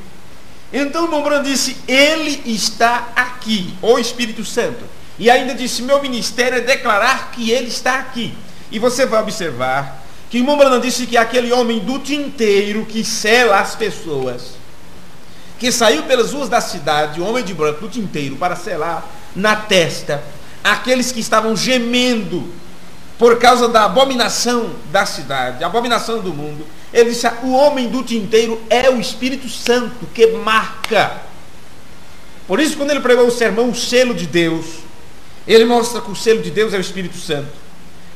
Então o irmão Branham disse, ele está aqui, o Espírito Santo. E ainda disse, meu ministério é declarar que ele está aqui. E você vai observar que o irmão Branham disse que aquele homem do tinteiro que sela as pessoas, que saiu pelas ruas da cidade, o homem de branco do tinteiro, para selar na testa aqueles que estavam gemendo por causa da abominação da cidade, a abominação do mundo. Ele disse, o homem do tinteiro é o Espírito Santo que marca. Por isso, quando ele pregou o sermão, o selo de Deus, ele mostra que o selo de Deus é o Espírito Santo,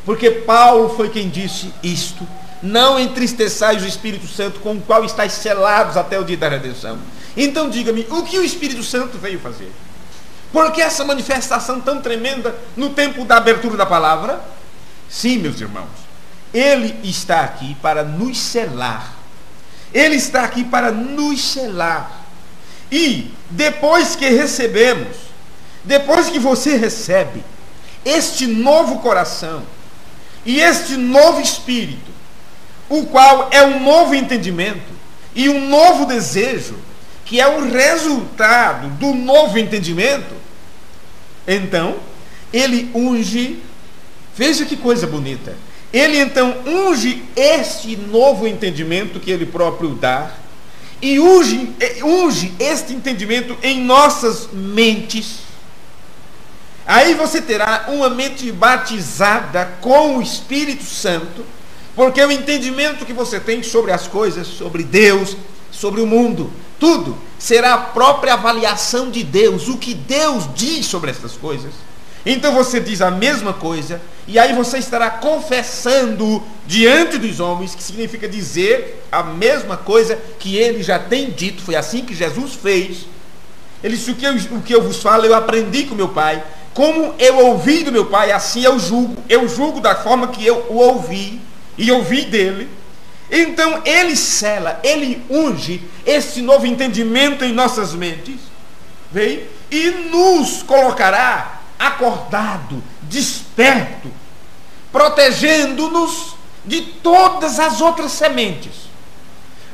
porque Paulo foi quem disse isto: não entristeçais o Espírito Santo, com o qual estáis selados até o dia da redenção. Então diga-me, o que o Espírito Santo veio fazer? Por que essa manifestação tão tremenda no tempo da abertura da palavra? Sim, meus irmãos, ele está aqui para nos selar. Ele está aqui para nos selar. E depois que recebemos, depois que você recebe este novo coração e este novo espírito, o qual é um novo entendimento e um novo desejo, que é o resultado do novo entendimento, então ele unge. Veja que coisa bonita. Ele então unge este novo entendimento que ele próprio dá, e unge este entendimento em nossas mentes. Aí você terá uma mente batizada com o Espírito Santo, porque o entendimento que você tem sobre as coisas, sobre Deus, sobre o mundo, tudo será a própria avaliação de Deus, o que Deus diz sobre essas coisas. Então você diz a mesma coisa, e aí você estará confessando diante dos homens, que significa dizer a mesma coisa que ele já tem dito. Foi assim que Jesus fez. Ele disse, o que eu vos falo, eu aprendi com meu Pai, como eu ouvi do meu Pai, assim eu julgo da forma que eu o ouvi, e ouvi dele. Então ele sela, ele unge esse novo entendimento em nossas mentes, veio, e nos colocará acordado, desperto, protegendo-nos de todas as outras sementes.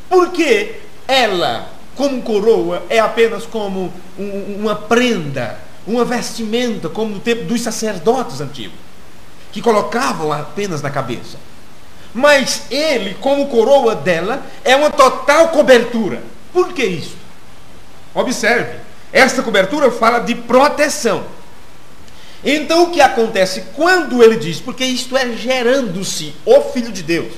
Porque ela, como coroa, é apenas como uma prenda, uma vestimenta, como no tempo dos sacerdotes antigos, que colocavam apenas na cabeça. Mas ele, como coroa dela, é uma total cobertura. Por que isso? Observe, esta cobertura fala de proteção. Então o que acontece quando ele diz, porque isto é gerando-se o Filho de Deus,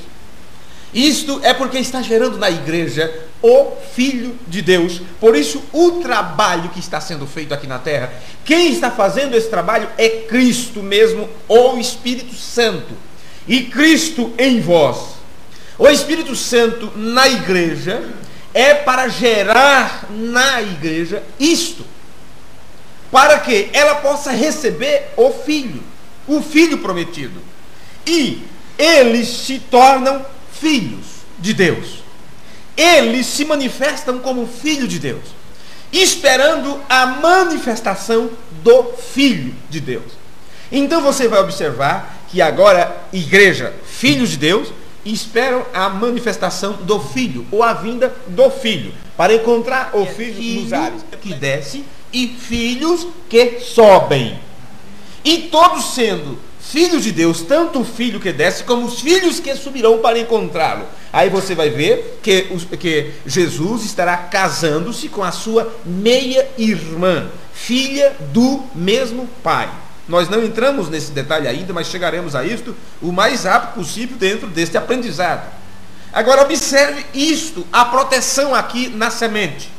isto é porque está gerando na igreja o Filho de Deus. Por isso o trabalho que está sendo feito aqui na terra, quem está fazendo esse trabalho é Cristo mesmo, o Espírito Santo, e Cristo em vós. O Espírito Santo na igreja é para gerar na igreja isto, para que ela possa receber o Filho prometido. E eles se tornam filhos de Deus. Eles se manifestam como filho de Deus, esperando a manifestação do Filho de Deus. Então você vai observar que agora, igreja, filhos de Deus, esperam a manifestação do Filho, ou a vinda do Filho, para encontrar o Filho nos ares, que desce, e filhos que sobem. E todos sendo filhos de Deus, tanto o filho que desce, como os filhos que subirão para encontrá-lo. Aí você vai ver que Jesus estará casando-se com a sua meia-irmã, filha do mesmo pai. Nós não entramos nesse detalhe ainda, mas chegaremos a isto o mais rápido possível dentro deste aprendizado. Agora observe isto, a proteção aqui na semente.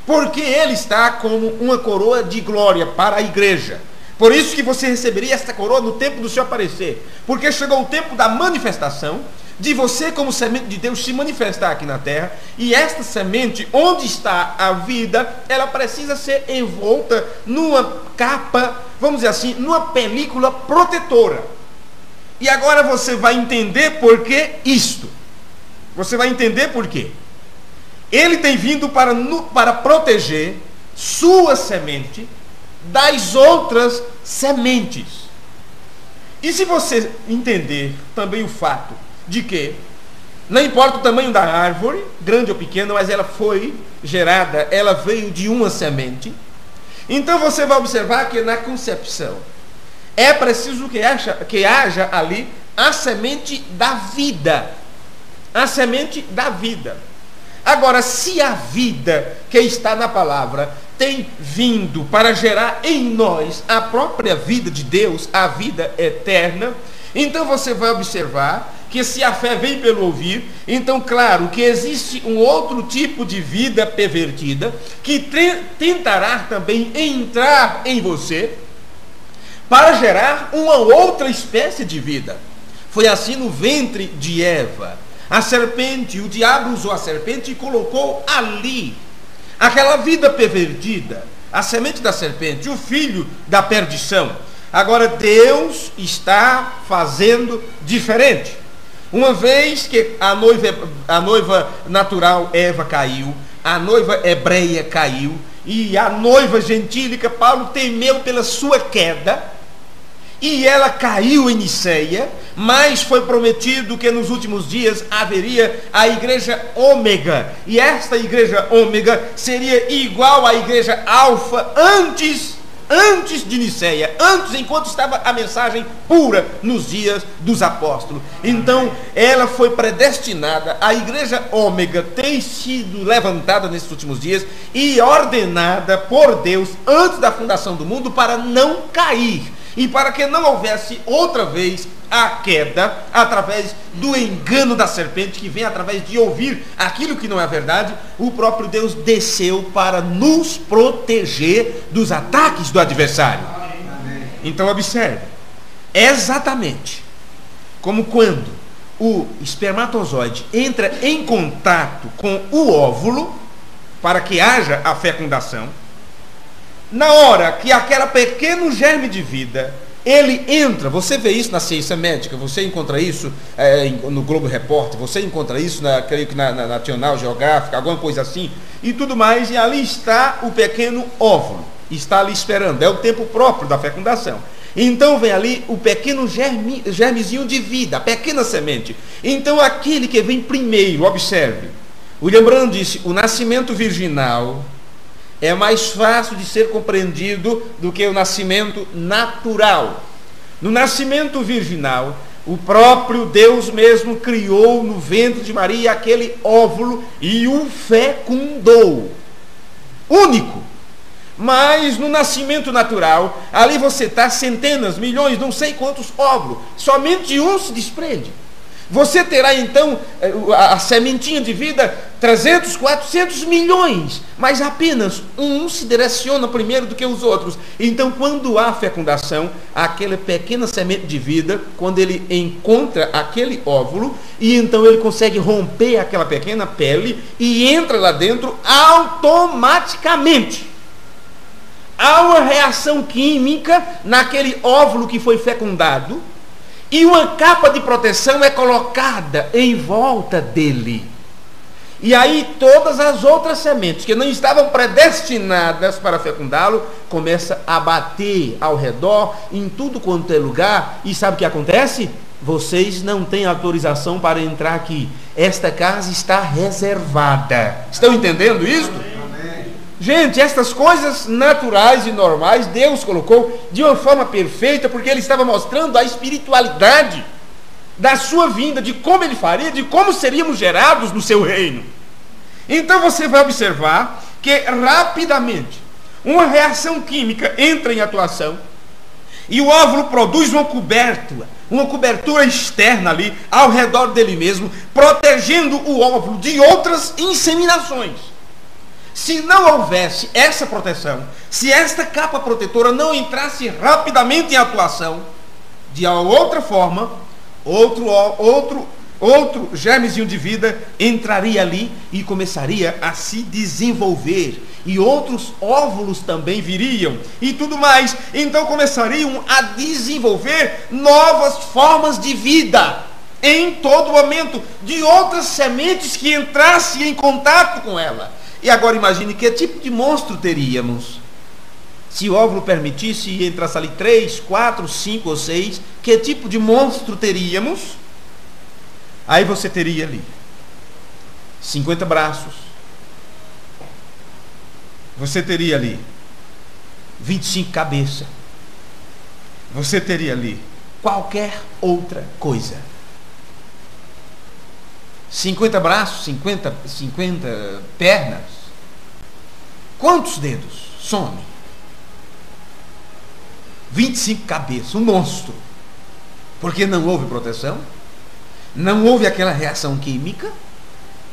Porque ele está como uma coroa de glória para a igreja. Por isso que você receberia esta coroa no tempo do seu aparecer. Porque chegou o tempo da manifestação, de você como semente de Deus se manifestar aqui na terra. E esta semente, onde está a vida, ela precisa ser envolta numa capa, vamos dizer assim, numa película protetora. E agora você vai entender por que isto. Você vai entender por quê. Ele tem vindo para proteger sua semente das outras sementes. E se você entender também o fato de que não importa o tamanho da árvore, grande ou pequena, mas ela foi gerada, ela veio de uma semente, então você vai observar que na concepção é preciso que haja ali a semente da vida. A semente da vida. Agora, se a vida que está na palavra tem vindo para gerar em nós a própria vida de Deus, a vida eterna, então você vai observar que se a fé vem pelo ouvir, então claro que existe um outro tipo de vida pervertida que tentará também entrar em você para gerar uma outra espécie de vida. Foi assim no ventre de Eva. A serpente, o diabo usou a serpente e colocou ali aquela vida pervertida, a semente da serpente, o filho da perdição. Agora Deus está fazendo diferente. Uma vez que a noiva natural Eva caiu, a noiva hebreia caiu, e a noiva gentílica Paulo temeu pela sua queda, e ela caiu em Niceia, mas foi prometido que nos últimos dias haveria a igreja ômega, e esta igreja ômega seria igual à igreja alfa antes de Niceia, enquanto estava a mensagem pura nos dias dos apóstolos. Então ela foi predestinada, a igreja ômega tem sido levantada nesses últimos dias e ordenada por Deus antes da fundação do mundo para não cair e para que não houvesse outra vez a queda através do engano da serpente, que vem através de ouvir aquilo que não é verdade. O próprio Deus desceu para nos proteger dos ataques do adversário. Então observe, exatamente como quando o espermatozoide entra em contato com o óvulo para que haja a fecundação, na hora que aquele pequeno germe de vida ele entra, você vê isso na ciência médica, você encontra isso no Globo Repórter, você encontra isso creio que na National Geographic, alguma coisa assim, e tudo mais, e ali está o pequeno óvulo, está ali esperando, é o tempo próprio da fecundação. Então vem ali o pequeno germezinho de vida, a pequena semente. Então aquele que vem primeiro, observe, William Branham disse, o nascimento virginal é mais fácil de ser compreendido do que o nascimento natural. No nascimento virginal, o próprio Deus mesmo criou no ventre de Maria aquele óvulo e o fecundou. Único. Mas no nascimento natural, ali você está centenas, milhões, não sei quantos óvulos. Somente um se desprende. Você terá então a sementinha de vida 300, 400 milhões, mas apenas um se direciona primeiro do que os outros. Então quando há fecundação, aquela pequena semente de vida, quando ele encontra aquele óvulo, e então ele consegue romper aquela pequena pele e entra lá dentro automaticamente. Há uma reação química naquele óvulo que foi fecundado, e uma capa de proteção é colocada em volta dele. E aí todas as outras sementes que não estavam predestinadas para fecundá-lo começam a bater ao redor, em tudo quanto é lugar. E sabe o que acontece? Vocês não têm autorização para entrar aqui. Esta casa está reservada. Estão entendendo isso? Gente, estas coisas naturais e normais Deus colocou de uma forma perfeita, porque Ele estava mostrando a espiritualidade da sua vinda, de como Ele faria, de como seríamos gerados no seu reino. Então você vai observar que rapidamente uma reação química entra em atuação e o óvulo produz uma cobertura externa ali ao redor dele mesmo, protegendo o óvulo de outras inseminações. Se não houvesse essa proteção, se esta capa protetora não entrasse rapidamente em atuação, de outra forma, outro germezinho de vida entraria ali e começaria a se desenvolver, e outros óvulos também viriam e tudo mais. Então começariam a desenvolver novas formas de vida em todo momento, de outras sementes que entrassem em contato com ela. E agora imagine que tipo de monstro teríamos se o óvulo permitisse e entrasse ali 3, 4, 5 ou 6, que tipo de monstro teríamos? Aí você teria ali 50 braços, você teria ali 25 cabeças, você teria ali qualquer outra coisa. 50 braços, 50 pernas. Quantos dedos? Some. 25 cabeças, um monstro. Porque não houve proteção, não houve aquela reação química,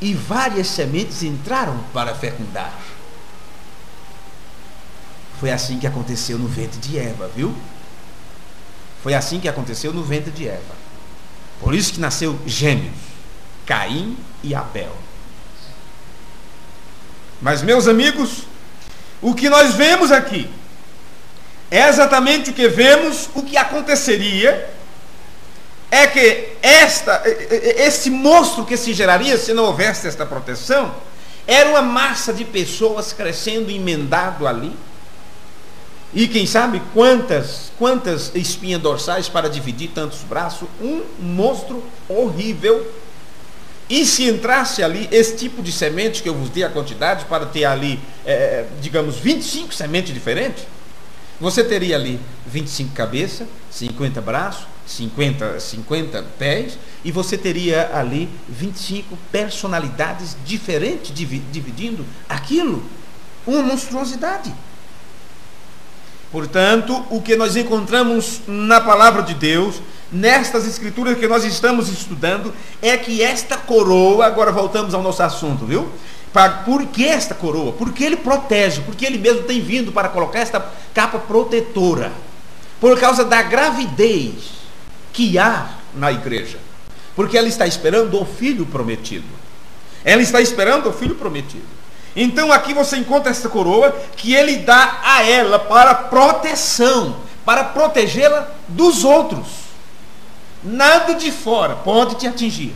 e várias sementes entraram para fecundar. Foi assim que aconteceu no ventre de Eva, viu? Foi assim que aconteceu no ventre de Eva. Por isso que nasceu gêmeos, Caim e Abel. Mas, meus amigos, o que nós vemos aqui é exatamente o que vemos, o que aconteceria é que esse monstro que se geraria se não houvesse esta proteção, era uma massa de pessoas crescendo emendado ali, e quem sabe quantas espinhas dorsais para dividir tantos braços, um monstro horrível. E se entrasse ali esse tipo de semente que eu vos dei a quantidade, para ter ali, digamos, 25 sementes diferentes, você teria ali 25 cabeças, 50 braços, 50 pés, e você teria ali 25 personalidades diferentes dividindo aquilo. Uma monstruosidade. Portanto, o que nós encontramos na palavra de Deus, nestas escrituras que nós estamos estudando, é que esta coroa, agora voltamos ao nosso assunto, viu? Por que esta coroa? Porque ele protege, porque ele mesmo tem vindo para colocar esta capa protetora, por causa da gravidez que há na igreja, porque ela está esperando o filho prometido. Ela está esperando o filho prometido. Então aqui você encontra essa coroa que ele dá a ela para proteção, para protegê-la dos outros. Nada de fora pode te atingir,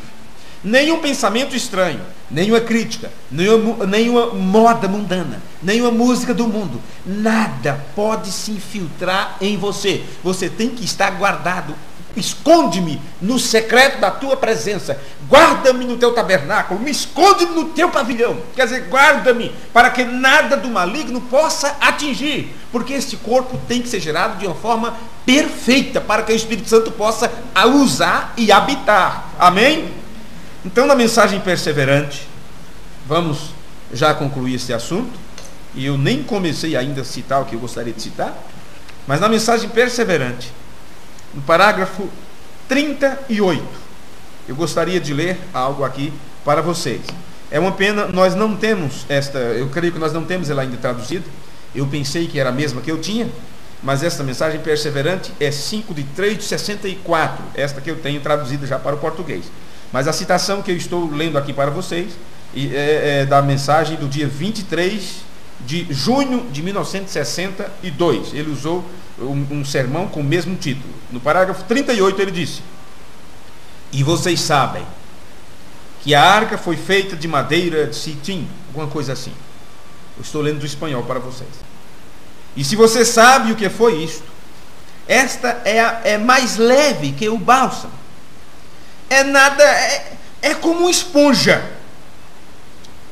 nenhum pensamento estranho, nenhuma crítica, nenhuma moda mundana, nenhuma música do mundo, nada pode se infiltrar em você. Você tem que estar guardado. Esconde-me no secreto da tua presença, guarda-me no teu tabernáculo, me esconde-me no teu pavilhão, quer dizer, guarda-me para que nada do maligno possa atingir, porque este corpo tem que ser gerado de uma forma perfeita, para que o Espírito Santo possa usar e habitar, amém? Então, na mensagem perseverante, vamos já concluir esse assunto, e eu nem comecei ainda a citar o que eu gostaria de citar, mas na mensagem perseverante, no parágrafo 38, eu gostaria de ler algo aqui para vocês. É uma pena, nós não temos eu creio que nós não temos ela ainda traduzida. Eu pensei que era a mesma que eu tinha, mas esta mensagem perseverante é 5/3/64, esta que eu tenho traduzida já para o português. Mas a citação que eu estou lendo aqui para vocês é da mensagem do dia 23 de junho de 1962. Ele usou um sermão com o mesmo título. No parágrafo 38 ele disse: e vocês sabem que a arca foi feita de madeira de citim, alguma coisa assim. Eu estou lendo do espanhol para vocês. E se você sabe o que foi isto, esta é mais leve que o bálsamo. É como uma esponja,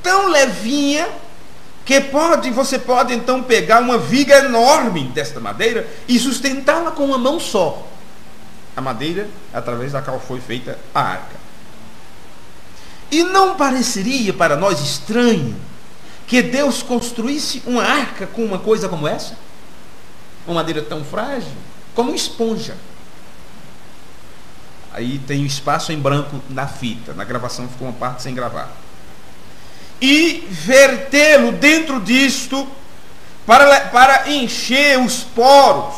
tão levinha que você pode então pegar uma viga enorme desta madeira e sustentá-la com uma mão só. A madeira através da qual foi feita a arca. E não pareceria para nós estranho que Deus construísse uma arca com uma coisa como essa? Uma madeira tão frágil, como uma esponja. Aí tem o espaço em branco na fita, na gravação ficou uma parte sem gravar. E vertê-lo dentro disto para encher os poros,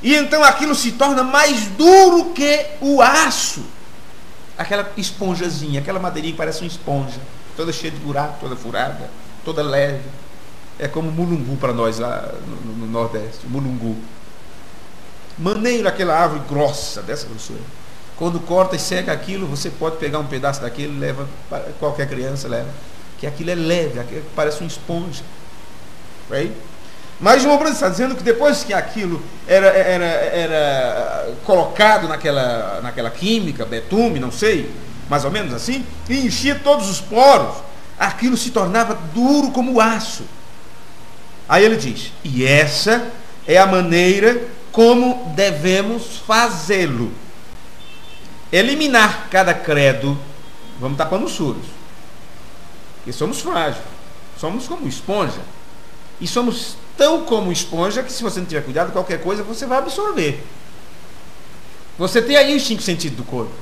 e então aquilo se torna mais duro que o aço, aquela esponjazinha, aquela madeirinha que parece uma esponja, toda cheia de buraco, toda furada, toda leve. É como mulungu para nós lá no Nordeste, mulungu, maneiro, aquela árvore grossa, dessa grossura. Quando corta e seca aquilo, você pode pegar um pedaço daquele, leva, qualquer criança leva, que aquilo é leve, aquilo parece uma esponja. Right? Mas o Mobrand está dizendo que depois que aquilo era colocado naquela química, betume, não sei, mais ou menos assim, e enchia todos os poros, aquilo se tornava duro como aço. Aí ele diz, e essa é a maneira como devemos fazê-lo. Eliminar cada credo, vamos tapando os furos, porque somos frágeis, somos como esponja, e somos tão como esponja que se você não tiver cuidado, qualquer coisa você vai absorver. Você tem aí os 5 sentidos do corpo: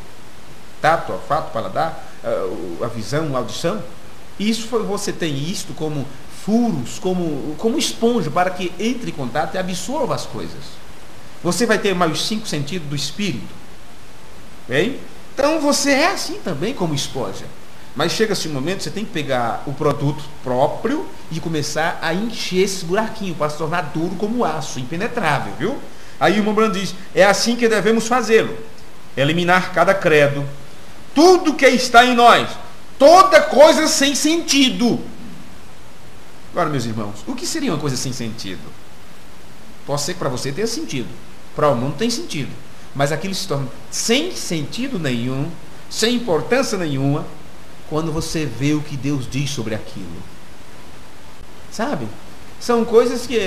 tato, olfato, paladar, a visão, a audição. Você tem isto como furos, como esponja, para que entre em contato e absorva as coisas. Você vai ter mais os 5 sentidos do espírito. Bem? Então você é assim também como esponja. Mas chega-se um momento que você tem que pegar o produto próprio e começar a encher esse buraquinho para se tornar duro como aço, impenetrável, viu? Aí o Mobrand diz, é assim que devemos fazê-lo. Eliminar cada credo, tudo que está em nós, toda coisa sem sentido. Agora, meus irmãos, o que seria uma coisa sem sentido? Pode ser que para você tenha sentido, para o mundo tem sentido, mas aquilo se torna sem sentido nenhum, sem importância nenhuma, quando você vê o que Deus diz sobre aquilo. Sabe? São coisas que...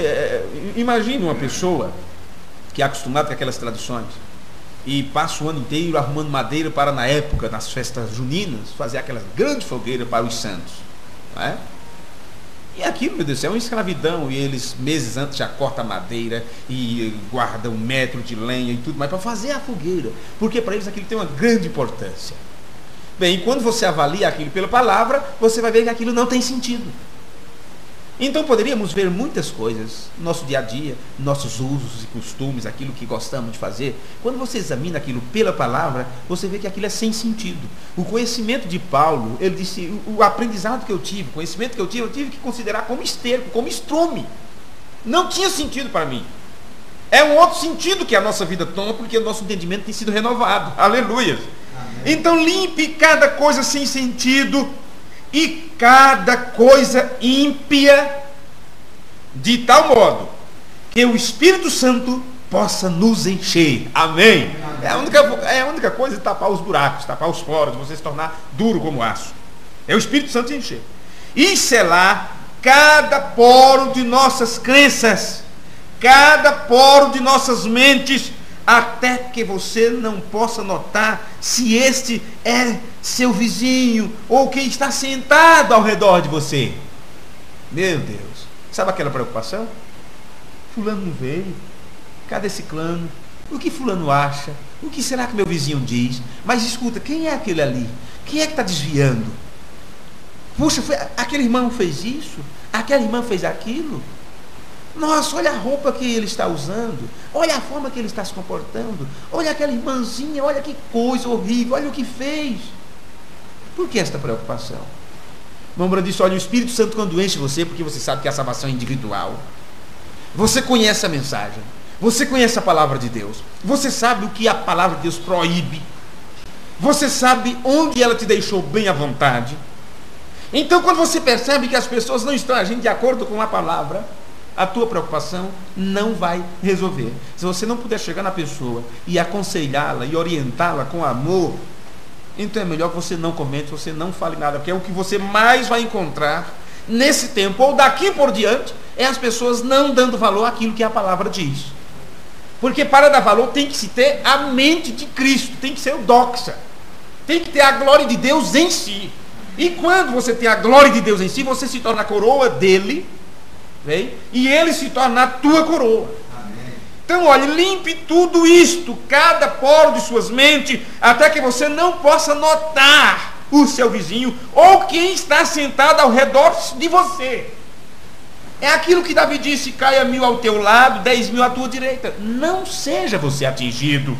imagine uma pessoa que é acostumada com aquelas tradições e passa o ano inteiro arrumando madeira para, na época, nas festas juninas, fazer aquelas grandes fogueiras para os santos. Não é? E aquilo, meu Deus do céu, é uma escravidão. E eles, meses antes, já cortam a madeira e guardam 1 metro de lenha e tudo mais para fazer a fogueira. Porque para eles aquilo tem uma grande importância. Bem, quando você avalia aquilo pela palavra, você vai ver que aquilo não tem sentido. Então poderíamos ver muitas coisas no nosso dia a dia, nossos usos e costumes, aquilo que gostamos de fazer. Quando você examina aquilo pela palavra, você vê que aquilo é sem sentido. O conhecimento de Paulo, ele disse, o aprendizado que eu tive, o conhecimento que eu tive que considerar como esterco, como estrume. Não tinha sentido para mim. É um outro sentido que a nossa vida toma, porque o nosso entendimento tem sido renovado. Aleluia! Então limpe cada coisa sem sentido e cada coisa ímpia, de tal modo que o Espírito Santo possa nos encher. Amém? É a única coisa de tapar os buracos, tapar os poros, você se tornar duro como aço. É o Espírito Santo te encher. E selar cada poro de nossas crenças, cada poro de nossas mentes, até que você não possa notar se este é seu vizinho ou quem está sentado ao redor de você. Meu Deus, sabe aquela preocupação? Fulano não veio, cadê ciclano? O que fulano acha? O que será que meu vizinho diz? Mas escuta, quem é aquele ali? Quem é que está desviando? Puxa, aquele irmão fez isso? Aquela irmã fez aquilo? Nossa, olha a roupa que ele está usando, olha a forma que ele está se comportando, olha aquela irmãzinha, olha que coisa horrível, olha o que fez. Por que esta preocupação? O Mobrand disse, olha, o Espírito Santo quando enche você, porque você sabe que a salvação é individual, você conhece a mensagem, você conhece a palavra de Deus, você sabe o que a palavra de Deus proíbe, você sabe onde ela te deixou bem à vontade. Então quando você percebe que as pessoas não estão agindo de acordo com a palavra, a tua preocupação não vai resolver. Se você não puder chegar na pessoa e aconselhá-la e orientá-la com amor, então é melhor que você não comente, você não fale nada, porque é o que você mais vai encontrar nesse tempo, ou daqui por diante, é as pessoas não dando valor àquilo que a palavra diz. Porque para dar valor tem que se ter a mente de Cristo, tem que ser o doxa, tem que ter a glória de Deus em si. E quando você tem a glória de Deus em si, você se torna a coroa dele, bem? E ele se torna a tua coroa. Amém. Então, olha, limpe tudo isto, cada poro de suas mentes, até que você não possa notar o seu vizinho ou quem está sentado ao redor de você. É aquilo que Davi disse: caia 1000 ao teu lado, 10.000 à tua direita. Não seja você atingido.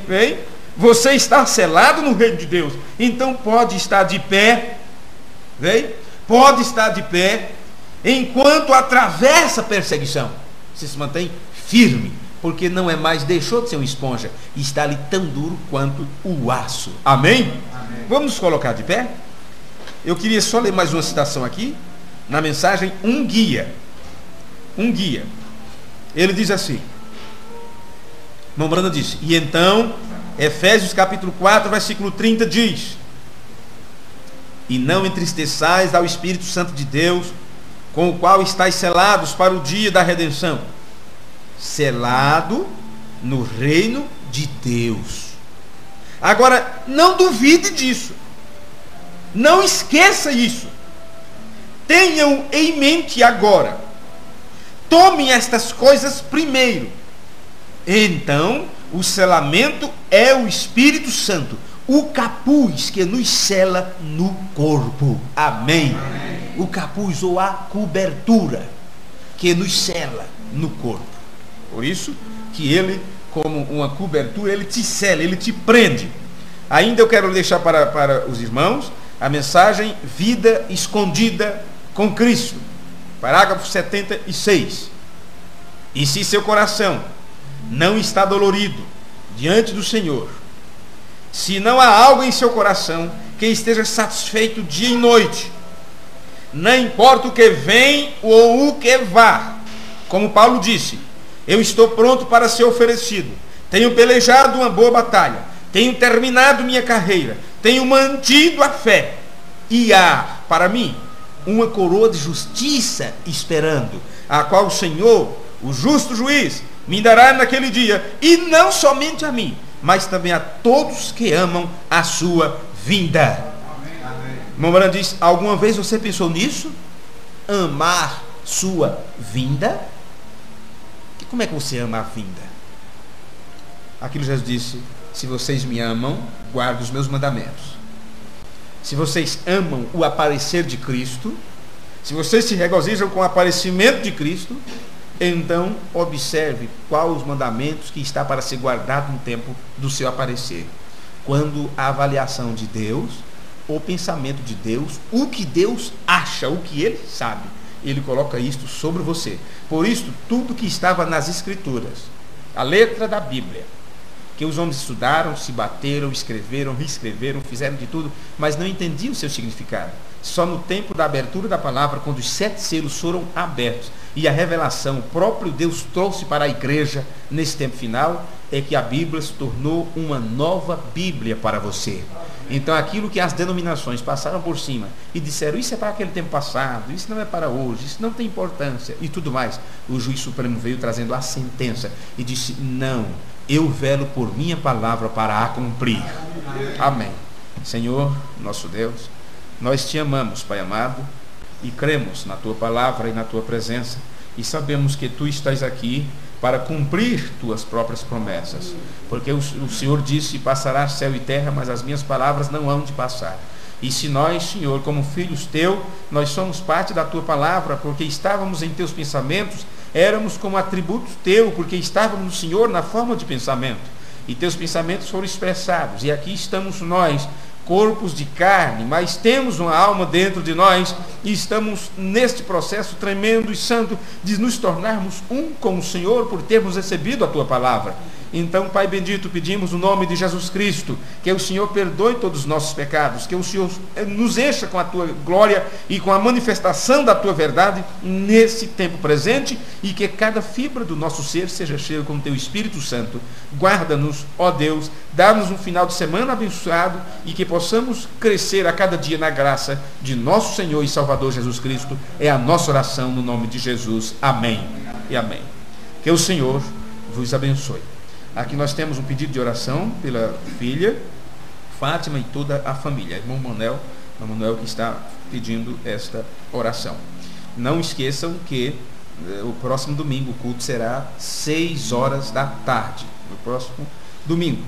Bem? Você está selado no reino de Deus, então pode estar de pé, bem? Pode estar de pé enquanto atravessa a perseguição. Você se mantém firme, porque não é mais, deixou de ser uma esponja, está ali tão duro quanto o aço. Amém? Amém. Vamos nos colocar de pé? Eu queria só ler mais uma citação aqui, na mensagem Um Guia. um guia. Ele diz assim, irmão Branda disse, e então, Efésios capítulo 4, versículo 30 diz: e não entristeçais ao Espírito Santo de Deus, com o qual estáis selados para o dia da redenção. Selado no reino de Deus. Agora, não duvide disso. Não esqueça isso. Tenham em mente agora. Tomem estas coisas primeiro. Então, o selamento é o Espírito Santo, o capuz que nos sela no corpo. Amém. O capuz ou a cobertura que nos sela no corpo. Por isso que ele, como uma cobertura, ele te sela, ele te prende. Ainda eu quero deixar para os irmãos a mensagem Vida Escondida com Cristo, parágrafo 76. E se seu coração não está dolorido diante do Senhor, se não há algo em seu coração que esteja satisfeito dia e noite, não importa o que vem ou o que vá, como Paulo disse, eu estou pronto para ser oferecido, tenho pelejado uma boa batalha, tenho terminado minha carreira, tenho mantido a fé, e há para mim uma coroa de justiça esperando, a qual o Senhor, o justo juiz, me dará naquele dia, e não somente a mim, mas também a todos que amam a sua vinda. Irmão Brando diz, alguma vez você pensou nisso? Amar sua vinda? E como é que você ama a vinda? Aquilo Jesus disse, se vocês me amam, guardem os meus mandamentos. Se vocês amam o aparecer de Cristo, se vocês se regozijam com o aparecimento de Cristo, então observe quais os mandamentos que está para ser guardado no tempo do seu aparecer. Quando a avaliação de Deus, o pensamento de Deus, o que Deus acha, o que Ele sabe, Ele coloca isto sobre você. Por isso, tudo que estava nas Escrituras, a letra da Bíblia, que os homens estudaram, se bateram, escreveram, reescreveram, fizeram de tudo, mas não entendiam o seu significado. Só no tempo da abertura da palavra, quando os 7 selos foram abertos e a revelação, o próprio Deus trouxe para a igreja nesse tempo final, é que a Bíblia se tornou uma nova Bíblia para você. Então aquilo que as denominações passaram por cima e disseram, isso é para aquele tempo passado, isso não é para hoje, isso não tem importância e tudo mais, o juiz supremo veio trazendo a sentença e disse, não, eu velo por minha palavra para a cumprir. Amém. Senhor, nosso Deus, nós te amamos, Pai amado, e cremos na tua palavra e na tua presença, e sabemos que tu estás aqui para cumprir tuas próprias promessas, porque o Senhor disse, passará céu e terra, mas as minhas palavras não hão de passar. E se nós, Senhor, como filhos teus, nós somos parte da tua palavra, porque estávamos em teus pensamentos, éramos como atributos teu, porque estávamos no Senhor na forma de pensamento, e teus pensamentos foram expressados, e aqui estamos nós, corpos de carne, mas temos uma alma dentro de nós, e estamos neste processo tremendo e santo de nos tornarmos um com o Senhor, por termos recebido a tua palavra. Então, Pai bendito, pedimos no nome de Jesus Cristo, que o Senhor perdoe todos os nossos pecados, que o Senhor nos encha com a tua glória e com a manifestação da tua verdade nesse tempo presente, e que cada fibra do nosso ser seja cheia com o teu Espírito Santo. Guarda-nos, ó Deus, dá-nos um final de semana abençoado, e que possamos crescer a cada dia na graça de nosso Senhor e Salvador Jesus Cristo. É a nossa oração no nome de Jesus. Amém e amém. Que o Senhor vos abençoe. Aqui nós temos um pedido de oração pela filha Fátima e toda a família. Irmão Manuel que está pedindo esta oração. Não esqueçam que o próximo domingo o culto será 6 horas da tarde. No próximo domingo.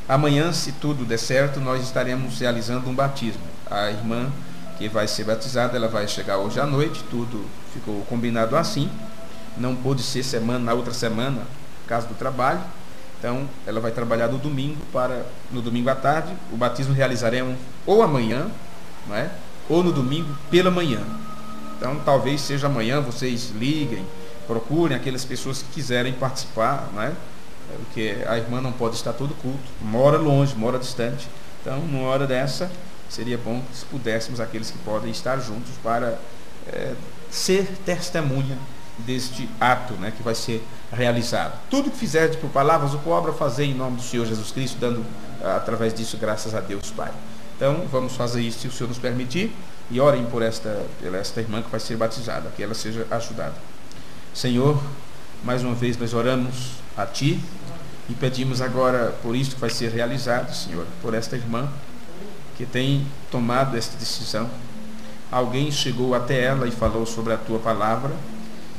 Amanhã, se tudo der certo, nós estaremos realizando um batismo. A irmã que vai ser batizada, ela vai chegar hoje à noite. Tudo ficou combinado assim. Não pôde ser na outra semana, por causa do trabalho. Então, ela vai trabalhar no domingo à tarde. O batismo realizaremos ou amanhã, não é? Ou no domingo pela manhã. Então, talvez seja amanhã, vocês liguem, procurem aquelas pessoas que quiserem participar, não é? Porque a irmã não pode estar todo culto, mora longe, mora distante. Então, numa hora dessa, seria bom se pudéssemos, aqueles que podem estar juntos, para ser testemunha deste ato, né, que vai ser realizado. Tudo que fizerdes por palavras ou por obra, fazei em nome do Senhor Jesus Cristo, dando através disso graças a Deus Pai. Então vamos fazer isso, se o Senhor nos permitir, e orem por esta irmã que vai ser batizada, que ela seja ajudada. Senhor, mais uma vez nós oramos a Ti e pedimos agora por isso que vai ser realizado, Senhor, por esta irmã que tem tomado esta decisão. Alguém chegou até ela e falou sobre a Tua palavra,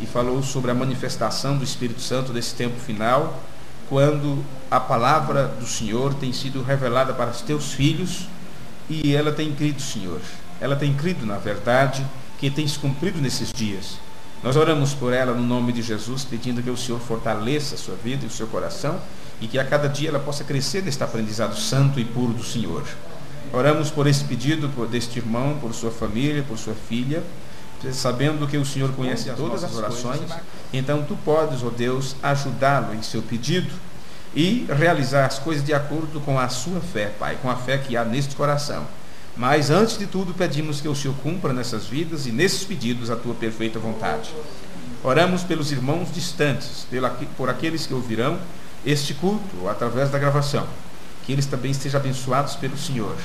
e falou sobre a manifestação do Espírito Santo desse tempo final, quando a palavra do Senhor tem sido revelada para os Teus filhos, e ela tem crido, Senhor. Ela tem crido na verdade que tem se cumprido nesses dias. Nós oramos por ela no nome de Jesus, pedindo que o Senhor fortaleça a sua vida e o seu coração, e que a cada dia ela possa crescer neste aprendizado santo e puro do Senhor. Oramos por esse pedido deste irmão, por sua família, por sua filha, sabendo que o Senhor conhece todas as orações. Então Tu podes, ó Deus, ajudá-lo em seu pedido e realizar as coisas de acordo com a sua fé, Pai, com a fé que há neste coração. Mas antes de tudo pedimos que o Senhor cumpra nessas vidas e nesses pedidos a Tua perfeita vontade. Oramos pelos irmãos distantes, por aqueles que ouvirão este culto através da gravação, que eles também estejam abençoados pelo Senhor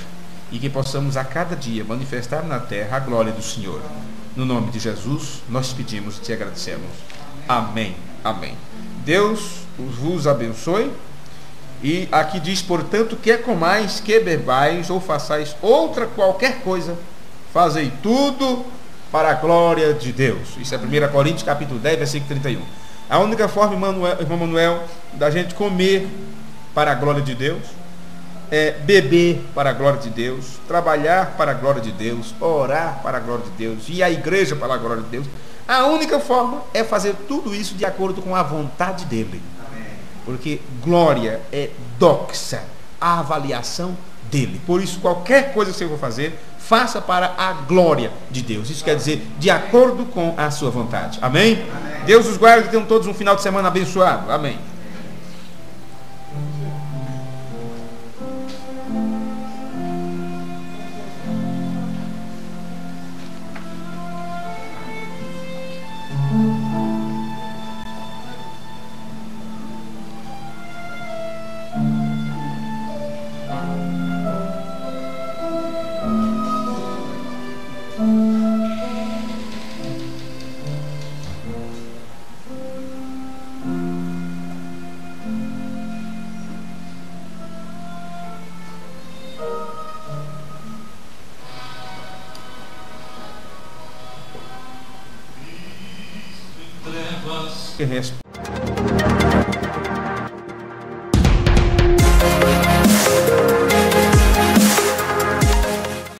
e que possamos a cada dia manifestar na terra a glória do Senhor. No nome de Jesus nós pedimos e Te agradecemos. Amém. Amém. Deus vos abençoe. E aqui diz, portanto, quer comais, que bebais ou façais outra qualquer coisa, fazei tudo para a glória de Deus. Isso é 1 Coríntios capítulo 10, versículo 31. A única forma, irmão Manuel, da gente comer para a glória de Deus, é beber para a glória de Deus, trabalhar para a glória de Deus, orar para a glória de Deus, ir à igreja para a glória de Deus. A única forma é fazer tudo isso de acordo com a vontade dEle. Porque glória é doxa, a avaliação dEle. Por isso, qualquer coisa que você for fazer, faça para a glória de Deus. Isso quer dizer, de acordo com a sua vontade. Amém? Amém. Deus os guarde, que tenham todos um final de semana abençoado. Amém. Que responde.